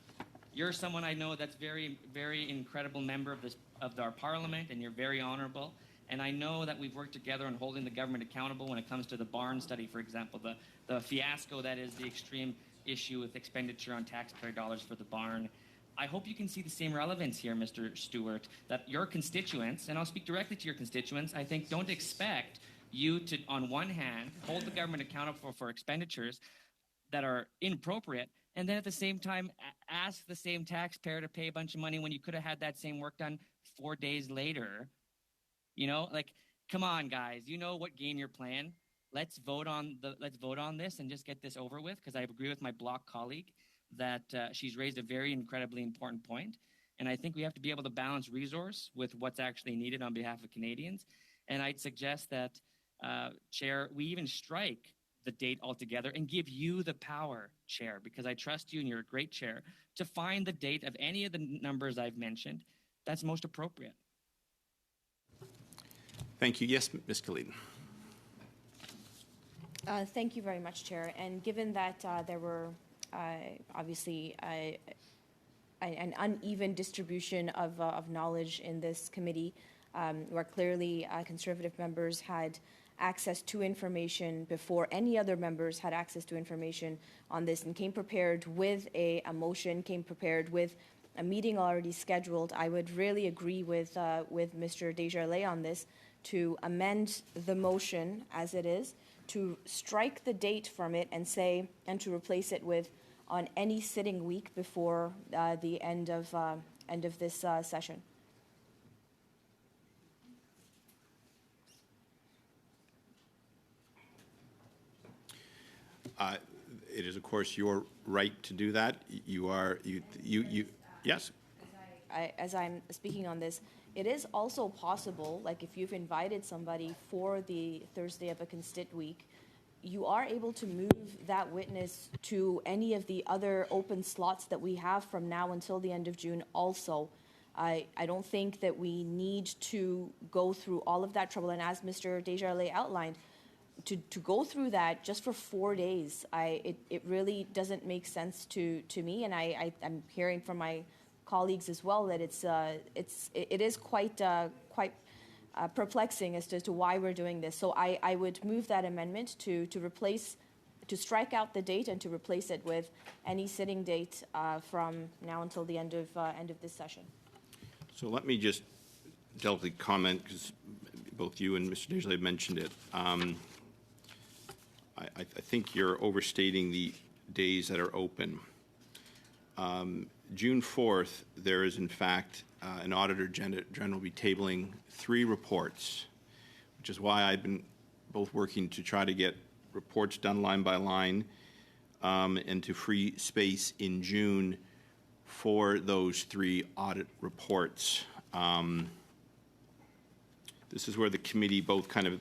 You're someone I know that's very, very incredible member of our parliament, and you're very honorable. And I know that we've worked together on holding the government accountable when it comes to the barn study, for example, the fiasco that is the extreme issue with expenditure on taxpayer dollars for the barn. I hope you can see the same relevance here, Mr. Stewart, that your constituents, and I'll speak directly to your constituents, I think don't expect you to, on one hand, hold the government accountable for expenditures that are inappropriate, and then at the same time ask the same taxpayer to pay a bunch of money when you could have had that same work done 4 days later. You know, like, come on, guys. You know what game you're playing. Let's vote on this and just get this over with, because I agree with my bloc colleague that she's raised a very incredibly important point. And I think we have to be able to balance resource with what's actually needed on behalf of Canadians. And I'd suggest that, Chair, we even strike the date altogether and give you the power, Chair, because I trust you and you're a great Chair, to find the date of any of the numbers I've mentioned that's most appropriate. Thank you. Yes, Ms. Khalid. Thank you very much, Chair. And given that there were obviously an uneven distribution of knowledge in this committee, where clearly Conservative members had access to information before any other members had access to information on this, and came prepared with a motion, came prepared with a meeting already scheduled, I would really agree with Mr. Desjardins on this, to amend the motion as it is, to strike the date from it and to replace it with on any sitting week before the end of this session. It is, of course, your right to do that. Yes. As I'm speaking on this, it is also possible, like if you've invited somebody for the Thursday of a Constit week, you are able to move that witness to any of the other open slots that we have from now until the end of June also. I don't think that we need to go through all of that trouble. And as Mr. Desjardins outlined, to go through that just for 4 days, it really doesn't make sense to me. And I'm hearing from my colleagues as well that it is quite perplexing as to why we're doing this. So I would move that amendment to strike out the date and to replace it with any sitting date from now until the end of this session. So let me just delicately comment, because both you and Mr. Desjardins mentioned it. I think you're overstating the days that are open. June 4th, there is in fact an Auditor General will be tabling 3 reports, which is why I've been both working to try to get reports done line by line and to free space in June for those 3 audit reports. This is where the committee both kind of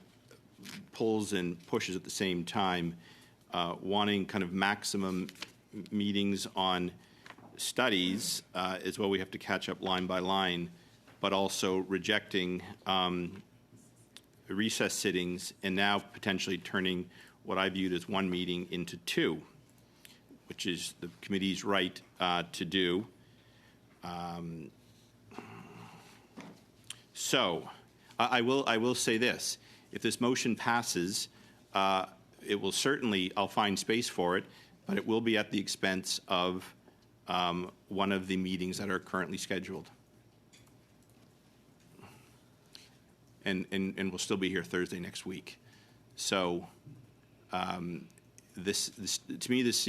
pulls and pushes at the same time, wanting kind of maximum meetings on studies is what we have to catch up line by line, but also rejecting recess sittings and now potentially turning what I viewed as 1 meeting into 2. which is the committee's right to do. So I will say this. If this motion passes, it will certainly, I'll find space for it, but it will be at the expense of one of the meetings that are currently scheduled. And we'll still be here Thursday next week. So this to me, this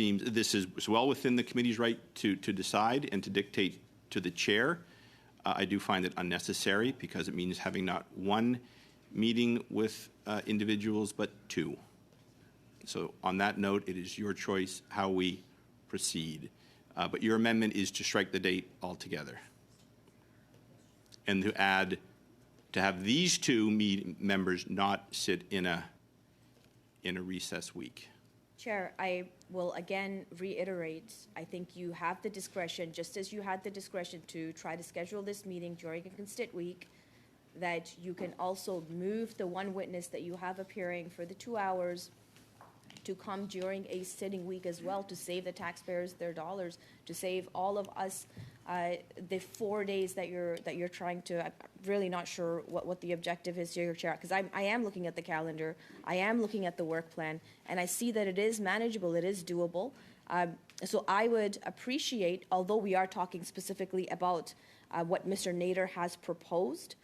is well within the committee's right to decide and to dictate to the chair. I do find it unnecessary because it means having not one meeting with individuals, but two. So on that note, it is your choice how we proceed. But your amendment is to strike the date altogether and to have these two members not sit in a recess week. Chair, I will again reiterate, I think you have the discretion, just as you had the discretion to try to schedule this meeting during a constit week, that you can also move the one witness that you have appearing for the 2 hours to come during a sitting week as well, to save the taxpayers their dollars, to save all of us the 4 days that you're trying to. I'm really not sure what the objective is here, Chair, because I am looking at the calendar, I am looking at the work plan, and I see that it is manageable, it is doable. So I would appreciate, although we are talking specifically about what Mr. Nader has proposed,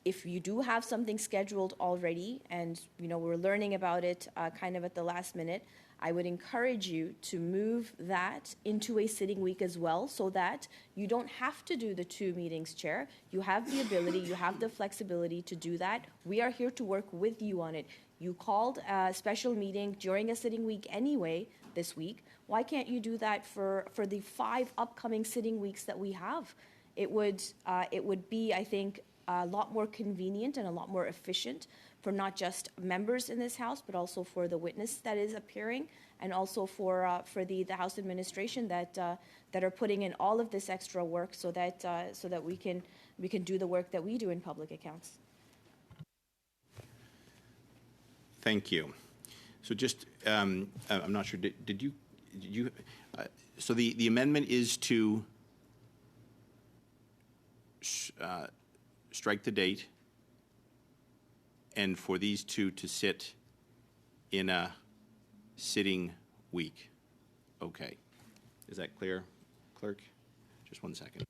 if you do have something scheduled already, and we're learning about it kind of at the last minute, I would encourage you to move that into a sitting week as well, so that you don't have to do the 2 meetings, Chair. You have the ability, you have the flexibility to do that. We are here to work with you on it. You called a special meeting during a sitting week anyway this week. Why can't you do that for the 5 upcoming sitting weeks that we have? It would be, I think, a lot more convenient and a lot more efficient for not just members in this House, but also for the witness that is appearing, and also for the House administration that are putting in all of this extra work, so that we can do the work that we do in public accounts. Thank you. So just, I'm not sure, did you, so the amendment is to strike the date and for these two to sit in a sitting week. Okay. Is that clear, Clerk? Just 1 second.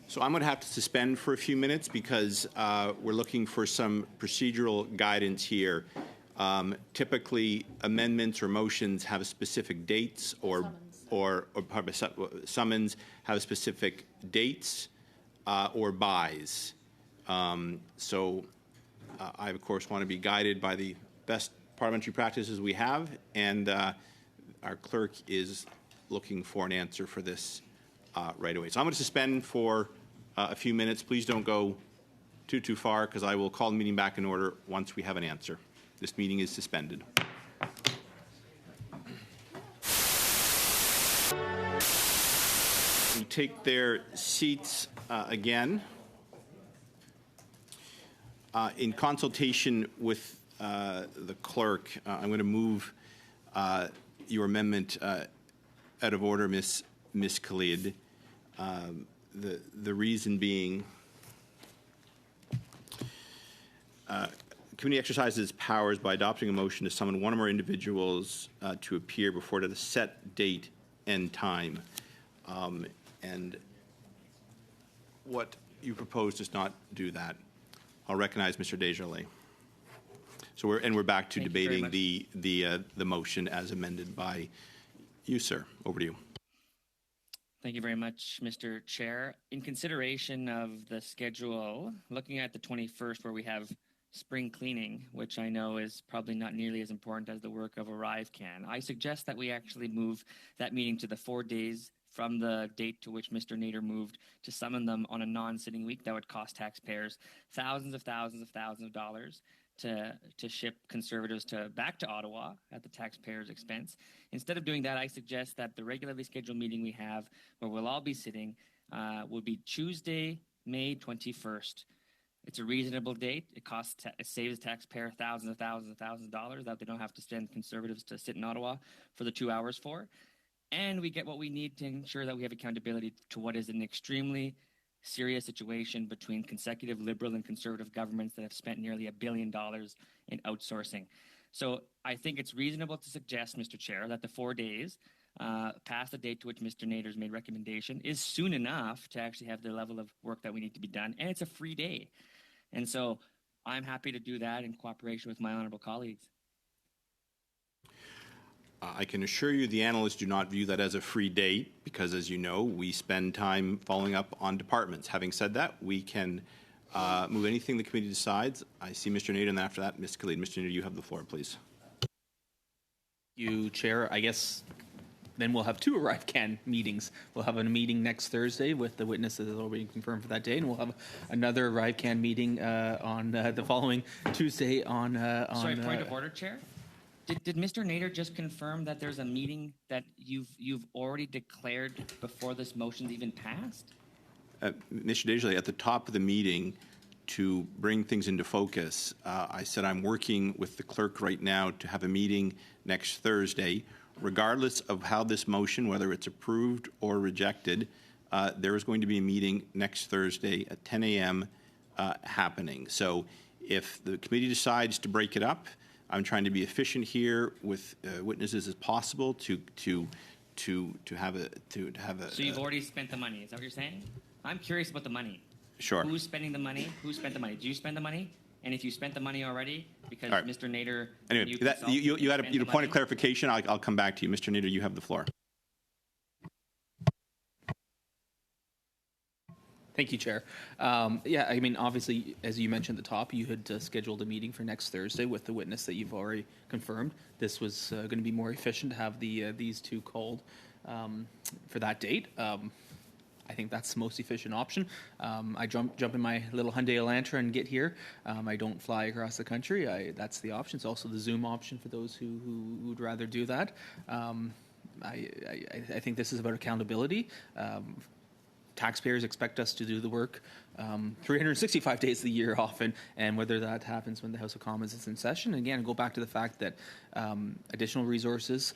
So I'm going to have to suspend for a few minutes because we're looking for some procedural guidance here. Typically, amendments or motions have specific dates, or summons have specific dates or buys. So I, of course, want to be guided by the best parliamentary practices we have, and our clerk is looking for an answer for this right away. So I'm going to suspend for a few minutes. Please don't go too far, because I will call the meeting back in order once we have an answer. This meeting is suspended. We take their seats again. In consultation with the clerk, I'm going to move your amendment out of order, Ms. Khalid. The reason being, committee exercises its powers by adopting a motion to summon one or more individuals to appear before it at a set date and time. And what you propose does not do that. I'll recognize Mr. Desjardins. So we're back to debating the motion as amended by you, sir. Over to you. Thank you very much, Mr. Chair. In consideration of the schedule, looking at the 21st, where we have spring cleaning, which I know is probably not nearly as important as the work of ArriveCan. I suggest that we actually move that meeting to the 4 days from the date to which Mr. Nader moved to summon them on a non-sitting week. That would cost taxpayers thousands of dollars to ship Conservatives back to Ottawa at the taxpayers' expense. Instead of doing that, I suggest that the regularly scheduled meeting we have, where we'll all be sitting, will be Tuesday, May 21st. It's a reasonable date. It saves the taxpayer thousands of dollars that they don't have to send Conservatives to sit in Ottawa for the 2 hours for. And we get what we need to ensure that we have accountability to what is an extremely serious situation between consecutive Liberal and Conservative governments that have spent nearly $1 billion in outsourcing. So I think it's reasonable to suggest, Mr. Chair, that the 4 days past the date to which Mr. Nader's made recommendation is soon enough to actually have the level of work that we need to be done, and it's a free day. And so I'm happy to do that in cooperation with my honourable colleagues. I can assure you the analysts do not view that as a free date because, as you know, we spend time following up on departments. Having said that, we can move anything the committee decides. I see Mr. Nader, and after that, Ms. Khalid. Mr. Nader, you have the floor, please. You, Chair. I guess then we'll have 2 ArriveCan meetings. We'll have a meeting next Thursday with the witnesses that are already confirmed for that day, and we'll have another ArriveCan meeting on the following Tuesday on Sorry, point of order, Chair? Did Mr. Nader just confirm that there's a meeting that you've already declared before this motion's even passed? Mr. Desjardins, at the top of the meeting, to bring things into focus, I said I'm working with the clerk right now to have a meeting next Thursday. Regardless of how this motion, whether it's approved or rejected, there is going to be a meeting next Thursday at 10 a.m. Happening. So if the committee decides to break it up, I'm trying to be efficient here with witnesses as possible to have a. So you've already spent the money. Is that what you're saying? I'm curious about the money. Sure. Who's spending the money? Who spent the money? Did you spend the money? And if you spent the money already, because right. Mr. Nader. Anyway, you had a point of clarification. I'll come back to you, Mr. Nader. You have the floor. Thank you, Chair. Yeah, I mean, obviously, as you mentioned at the top, you had scheduled a meeting for next Thursday with the witness that you've already confirmed. This was going to be more efficient to have these 2 called for that date. I think that's the most efficient option. I jump in my little Hyundai Elantra and get here. I don't fly across the country. That's the option. It's also the Zoom option for those who would rather do that. I think this is about accountability. Taxpayers expect us to do the work 365 days of the year often, and whether that happens when the House of Commons is in session. And again, go back to the fact that additional resources,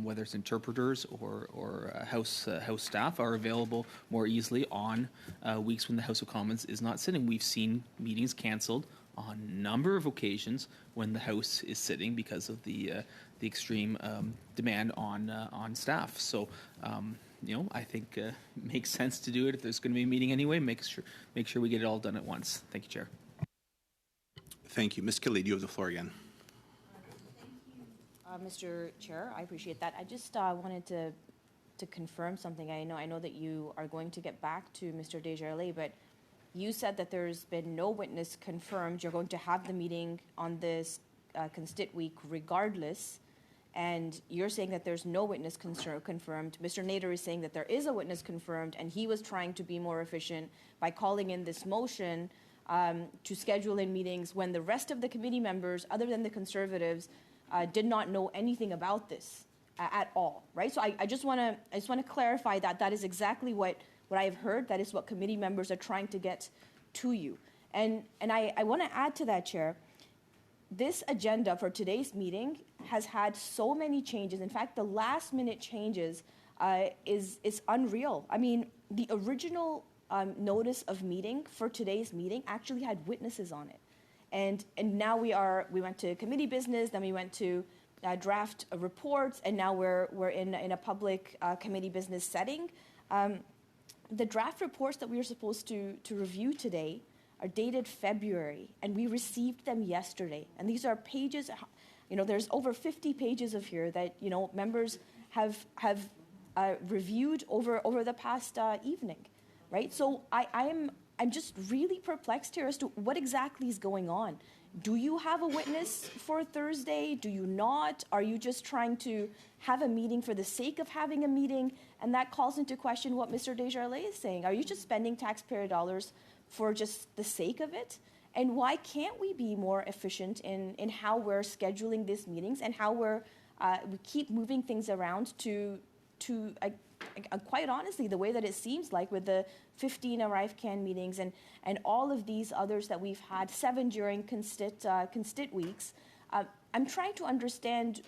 whether it's interpreters or House staff, are available more easily on weeks when the House of Commons is not sitting. We've seen meetings canceled on a number of occasions when the House is sitting because of the extreme demand on staff. So. I think it makes sense to do it if there's going to be a meeting anyway. Make sure we get it all done at once. Thank you, Chair. Thank you. Ms. Khalid, you have the floor again. Mr. Chair, I appreciate that. I just wanted to confirm something. I know that you are going to get back to Mr. Desjardins, but you said that there's been no witness confirmed. You're going to have the meeting on this Constit week regardless. And you're saying that there's no witness confirmed. Mr. Nader is saying that there is a witness confirmed, and he was trying to be more efficient by calling in this motion to schedule in meetings when the rest of the committee members, other than the Conservatives, did not know anything about this at all, right? So I just want to clarify that is exactly what I have heard. That is what committee members are trying to get to you. And I want to add to that, Chair. This agenda for today's meeting has had so many changes. In fact, the last-minute changes is unreal. I mean, the original notice of meeting for today's meeting actually had witnesses on it, and now we went to committee business, then we went to draft reports, and now we're in a public committee business setting. The draft reports that we were supposed to review today are dated February, and we received them yesterday. And these are pages, there's over 50 pages of here that, members have reviewed over the past evening, right? So I'm just really perplexed here as to what exactly is going on. Do you have a witness for Thursday? Do you not? Are you just trying to have a meeting for the sake of having a meeting? And that calls into question what Mr. Desjardins is saying. Are you just spending taxpayer dollars for just the sake of it? And why can't we be more efficient in how we're scheduling these meetings and how we keep moving things around to quite honestly, the way that it seems like with the 15 Arrive Can meetings and all of these others that we've had, 7 during Constit weeks, I'm trying to understand,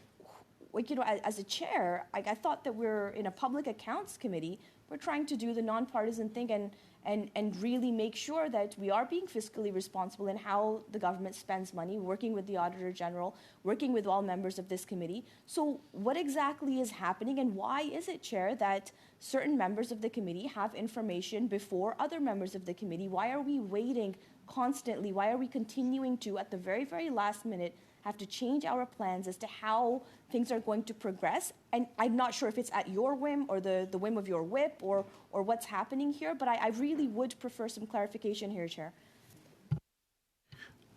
like, you know, as a chair, I thought that we're in a public accounts committee. We're trying to do the nonpartisan thing and really make sure that we are being fiscally responsible in how the government spends money, working with the Auditor General, working with all members of this committee. So what exactly is happening, and why is it, Chair, that certain members of the committee have information before other members of the committee? Why are we waiting constantly? Why are we continuing to, at the very, very last minute, have to change our plans as to how things are going to progress? And I'm not sure if it's at your whim or the whim of your whip or what's happening here, but I really would prefer some clarification here, Chair.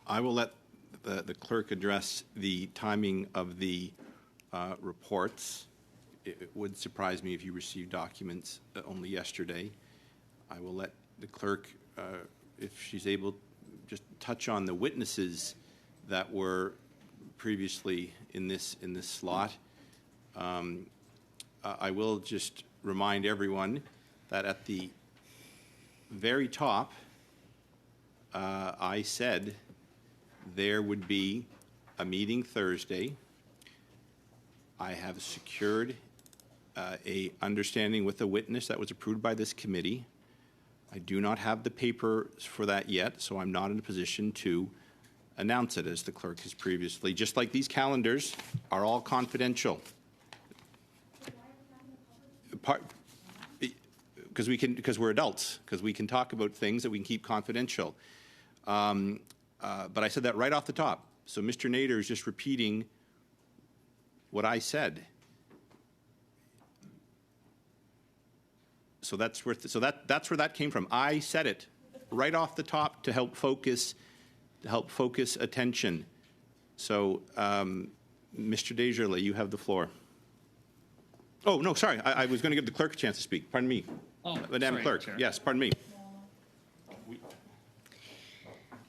I will let the clerk address the timing of the reports. It would surprise me if you received documents only yesterday. I will let the clerk, if she's able, just touch on the witnesses that were previously in this slot. I will just remind everyone that at the very top, I said there would be a meeting Thursday. I have secured a understanding with a witness that was approved by this committee. I do not have the papers for that yet, so I'm not in a position to announce it, as the clerk has previously. Just like these calendars are all confidential. Because we're adults, because we can talk about things that we can keep confidential. But I said that right off the top. So Mr. Nader is just repeating what I said. So that's where that came from. I said it right off the top to help focus attention. So, Mr. Desjardins, you have the floor. Oh, no, sorry. I was going to give the clerk a chance to speak. Pardon me. Oh, Madam sorry, Clerk. Chair. Yes, pardon me.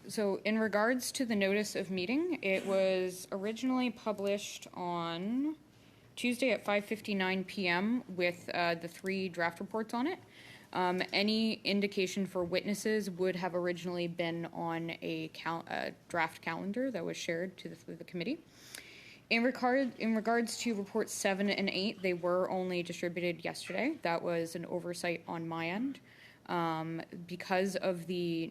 So in regards to the notice of meeting, it was originally published on Tuesday at 5:59 p.m. with the 3 draft reports on it. Any indication for witnesses would have originally been on a draft calendar that was shared to the committee. In regards to reports 7 and 8, they were only distributed yesterday. That was an oversight on my end. Because of the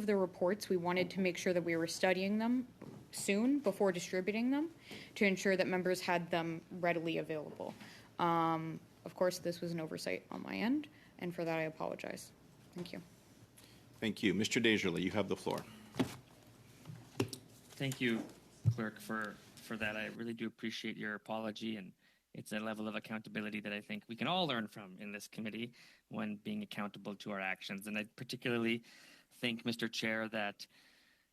reports, we wanted to make sure that we were studying them soon before distributing them to ensure that members had them readily available. Of course, this was an oversight on my end, and for that I apologize. Thank you. Thank you. Mr. Desjardins, you have the floor. Thank you, Clerk, for that. I really do appreciate your apology, and it's a level of accountability that I think we can all learn from in this committee when being accountable to our actions. And I particularly think, Mr. Chair, that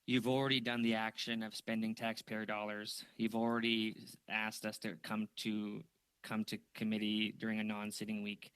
you've already done the action of spending taxpayer dollars. You've already asked us to come to committee during a non-sitting week.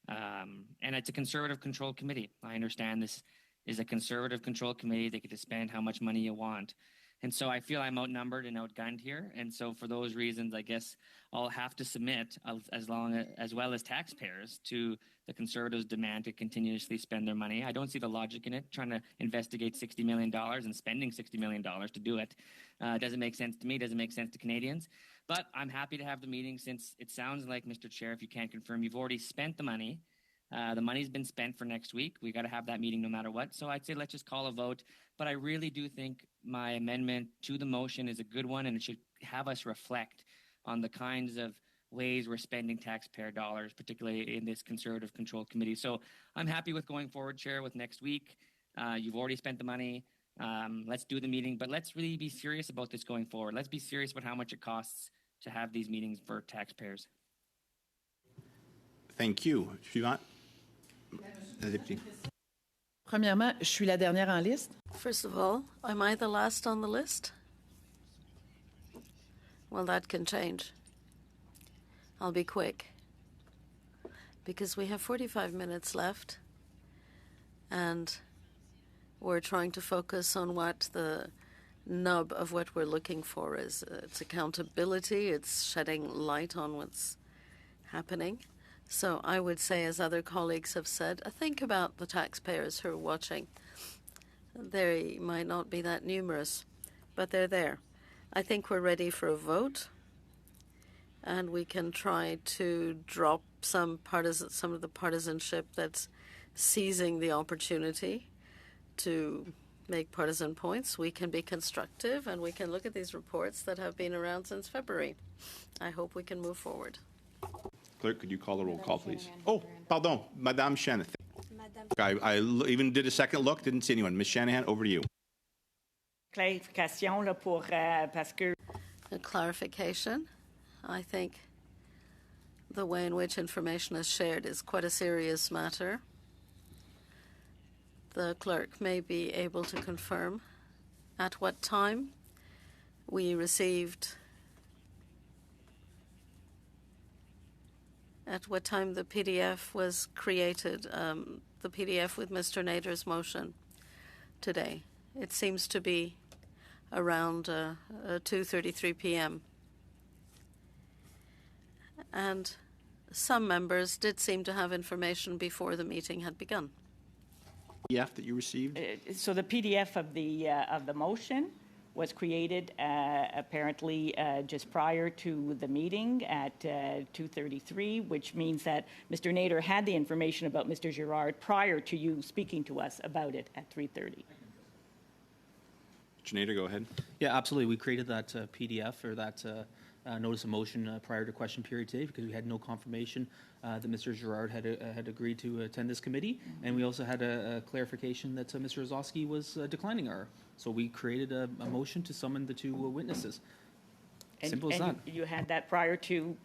And it's a conservative control committee. I understand this is a conservative control committee. They get to spend how much money you want. And so I feel I'm outnumbered and outgunned here. And so for those reasons, I guess I'll have to submit, as well as taxpayers, to the Conservatives' demand to continuously spend their money. I don't see the logic in it, trying to investigate $60 million and spending $60 million to do it. Doesn't make sense to me, doesn't make sense to Canadians. But I'm happy to have the meeting, since it sounds like, Mr. Chair, if you can't confirm, you've already spent the money. The money's been spent for next week. We got to have that meeting no matter what. So I'd say let's just call a vote. But I really do think my amendment to the motion is a good one, and it should have us reflect on the kinds of ways we're spending taxpayer dollars, particularly in this Conservative Control Committee. So I'm happy with going forward, Chair, with next week. You've already spent the money. Let's do the meeting, but let's really be serious about this going forward. Let's be serious about how much it costs to have these meetings for taxpayers. Thank you. Suivant. Premièrement, je suis la dernière en liste. First of all, am I the last on the list? Well, that can change. I'll be quick because we have 45 minutes left and we're trying to focus on what the nub of what we're looking for is. It's accountability, it's shedding light on what's happening. So I would say, as other colleagues have said, think about the taxpayers who are watching. They might not be that numerous, but they're there. I think we're ready for a vote, and we can try to drop some of the partisanship that's seizing the opportunity to make partisan points. We can be constructive, and we can look at these reports that have been around since February. I hope we can move forward. Clerk, could you call the roll call, please? Oh, pardon, Madame Shanahan. Madame. I even did a second look, didn't see anyone. Ms. Shanahan, over to you. Clarification là, pour, parce que A clarification. I think the way in which information is shared is quite a serious matter. The clerk may be able to confirm at what time we received, at what time the PDF was created, the PDF with Mr. Nader's motion today. It seems to be around 2:33 p.m. And some members did seem to have information before the meeting had begun. PDF that you received? so the PDF of the motion was created apparently just prior to the meeting at 2:33, which means that Mr. Nader had the information about Mr. Girard prior to you speaking to us about it at 3:30. Mr. Nader, go ahead. Yeah, absolutely. We created that PDF or that notice of motion prior to question period today because we had no confirmation that Mr. Girard had agreed to attend this committee, and we also had a clarification that Mr. Ozowski was declining our. So we created a motion to summon the two witnesses. Simple as that. You had that prior to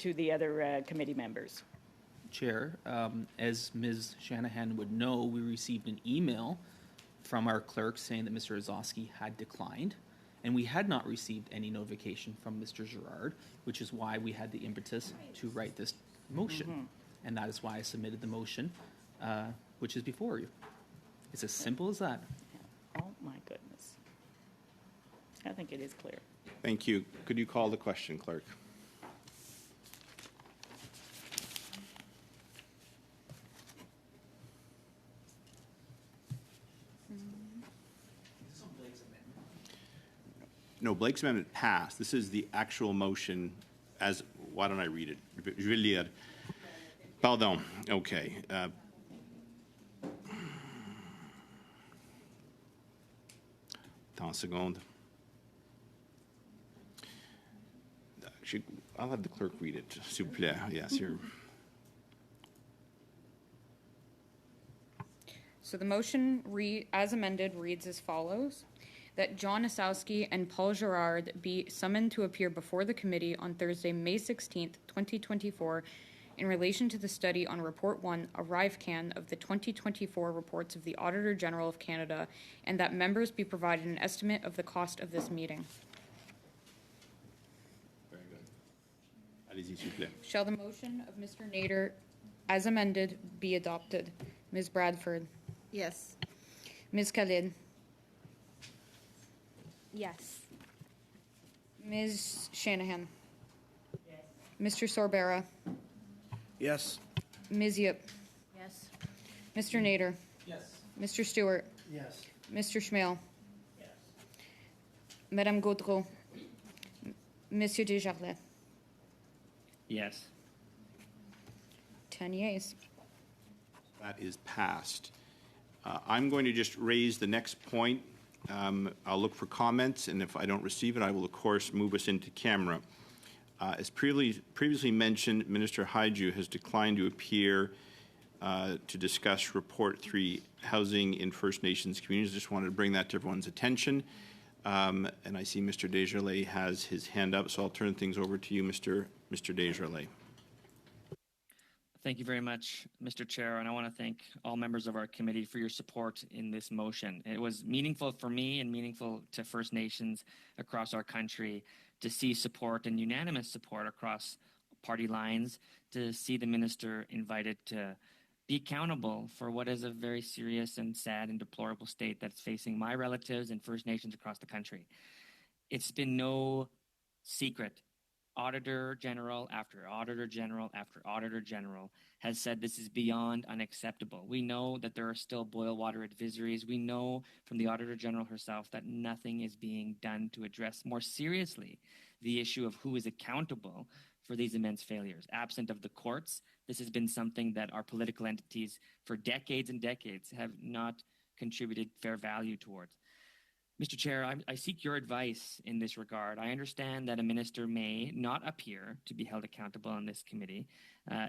the other committee members. Chair, as Ms. Shanahan would know, we received an email from our clerk saying that Mr. Ozowski had declined, and we had not received any notification from Mr. Girard, which is why we had the impetus to write this motion. And that is why I submitted the motion, which is before you. It's as simple as that. Oh, my goodness. I think it is clear. Thank you. Could you call the question, clerk? No, Blake's amendment passed. This is the actual motion as, why don't I read it? Je vais lire. Pardon. Okay. Attends une seconde. Actually, I'll have the clerk read it, s'il vous plaît. Yes, you're... So the motion, as amended, reads as follows: that John Ozowski and Paul Girard be summoned to appear before the committee on Thursday, May 16th, 2024, in relation to the study on Report 1, ArriveCan, of the 2024 reports of the Auditor General of Canada, and that members be provided an estimate of the cost of this meeting. Very good. Allez-y, s'il vous plaît. Shall the motion of Mr. Nader, as amended, be adopted? Ms. Bradford. Yes. Ms. Khalid. Yes. Ms. Shanahan. Yes. Mr. Sorbera. Yes. Ms. Yip. Yes. Mr. Nader. Yes. Mr. Stewart. Yes. Mr. Schmale. Yes. Madame Gaudreau. Monsieur Desjardins. Yes. 10 yeas. That is passed. I'm going to just raise the next point. I'll look for comments, and if I don't receive it, I will, of course, move us into camera. As previously mentioned, Minister Haiju has declined to appear to discuss Report 3, Housing in First Nations Communities. Just wanted to bring that to everyone's attention. And I see Mr. Desjardins has his hand up, so I'll turn things over to you, Mr. Desjardins. Thank you very much, Mr. Chair, and I want to thank all members of our committee for your support in this motion. It was meaningful for me and meaningful to First Nations across our country to see support and unanimous support across party lines, to see the minister invited to be accountable for what is a very serious and sad and deplorable state that's facing my relatives and First Nations across the country. It's been no secret. Auditor General after Auditor General after Auditor General has said this is beyond unacceptable. We know that there are still boil water advisories. We know from the Auditor General herself that nothing is being done to address more seriously the issue of who is accountable for these immense failures. Absent of the courts, this has been something that our political entities for decades and decades have not contributed fair value towards. Mr. Chair, I seek your advice in this regard. I understand that a minister may not appear to be held accountable on this committee.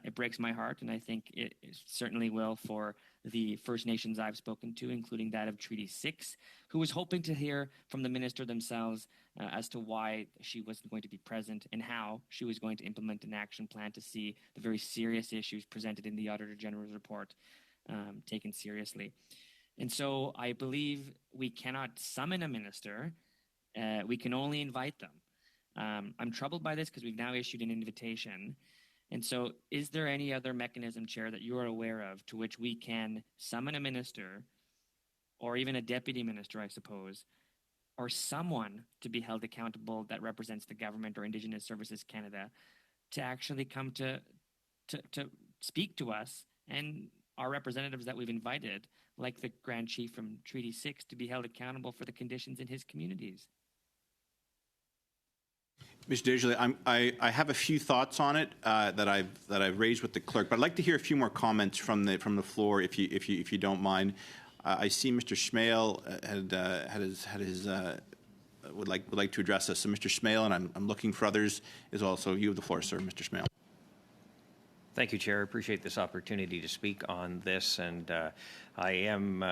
It breaks my heart, and I think it certainly will for the First Nations I've spoken to, including that of Treaty 6, who was hoping to hear from the minister themselves as to why she wasn't going to be present and how she was going to implement an action plan to see the very serious issues presented in the Auditor General's report taken seriously. And so I believe we cannot summon a minister. We can only invite them. I'm troubled by this because we've now issued an invitation. And so is there any other mechanism, Chair, that you are aware of to which we can summon a minister or even a deputy minister, I suppose, or someone to be held accountable that represents the government or Indigenous Services Canada to actually come to speak to us and our representatives that we've invited, like the Grand Chief from Treaty 6, to be held accountable for the conditions in his communities? Mr. Desjardins, I have a few thoughts on it that I've raised with the clerk, but I'd like to hear a few more comments from the floor, if you don't mind. I see Mr. Schmale would like to address us. So Mr. Schmale, and I'm looking for others, is also you have the floor, sir, Mr. Schmale. Thank you, Chair. I appreciate this opportunity to speak on this, and I am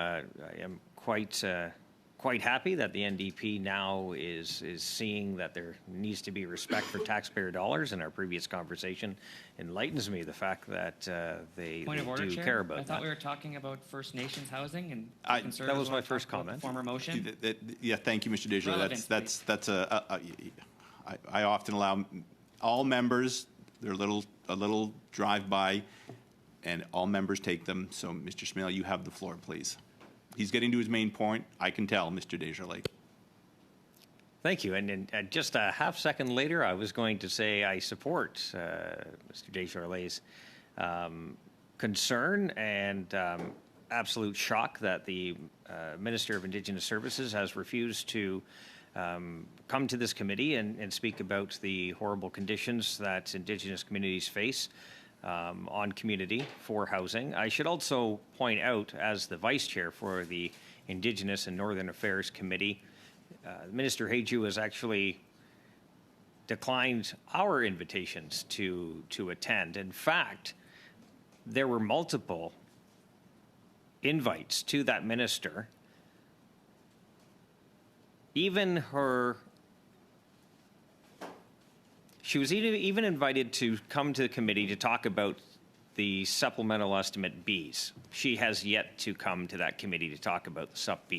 quite happy that the NDP now is seeing that there needs to be respect for taxpayer dollars. And our previous conversation enlightens me the fact that they Point of order, do Chair? care about that. I thought we were talking about First Nations housing, and that was my first comment. Former motion. Yeah, thank you, Mr. Desjardins. That's I often allow all members a little drive-by, and all members take them. So, Mr. Schmale, you have the floor, please. He's getting to his main point. I can tell, Mr. Desjardins. Thank you. And just a half second later, I was going to say I support Mr. Desjardins' concern and absolute shock that the Minister of Indigenous Services has refused to come to this committee and speak about the horrible conditions that Indigenous communities face on community for housing. I should also point out, as the Vice Chair for the Indigenous and Northern Affairs Committee, Minister Hajdu has actually declined our invitations to attend. In fact, there were multiple invites to that minister. Even she was even invited to come to the committee to talk about the supplemental estimate Bs. She has yet to come to that committee to talk about the Sup B.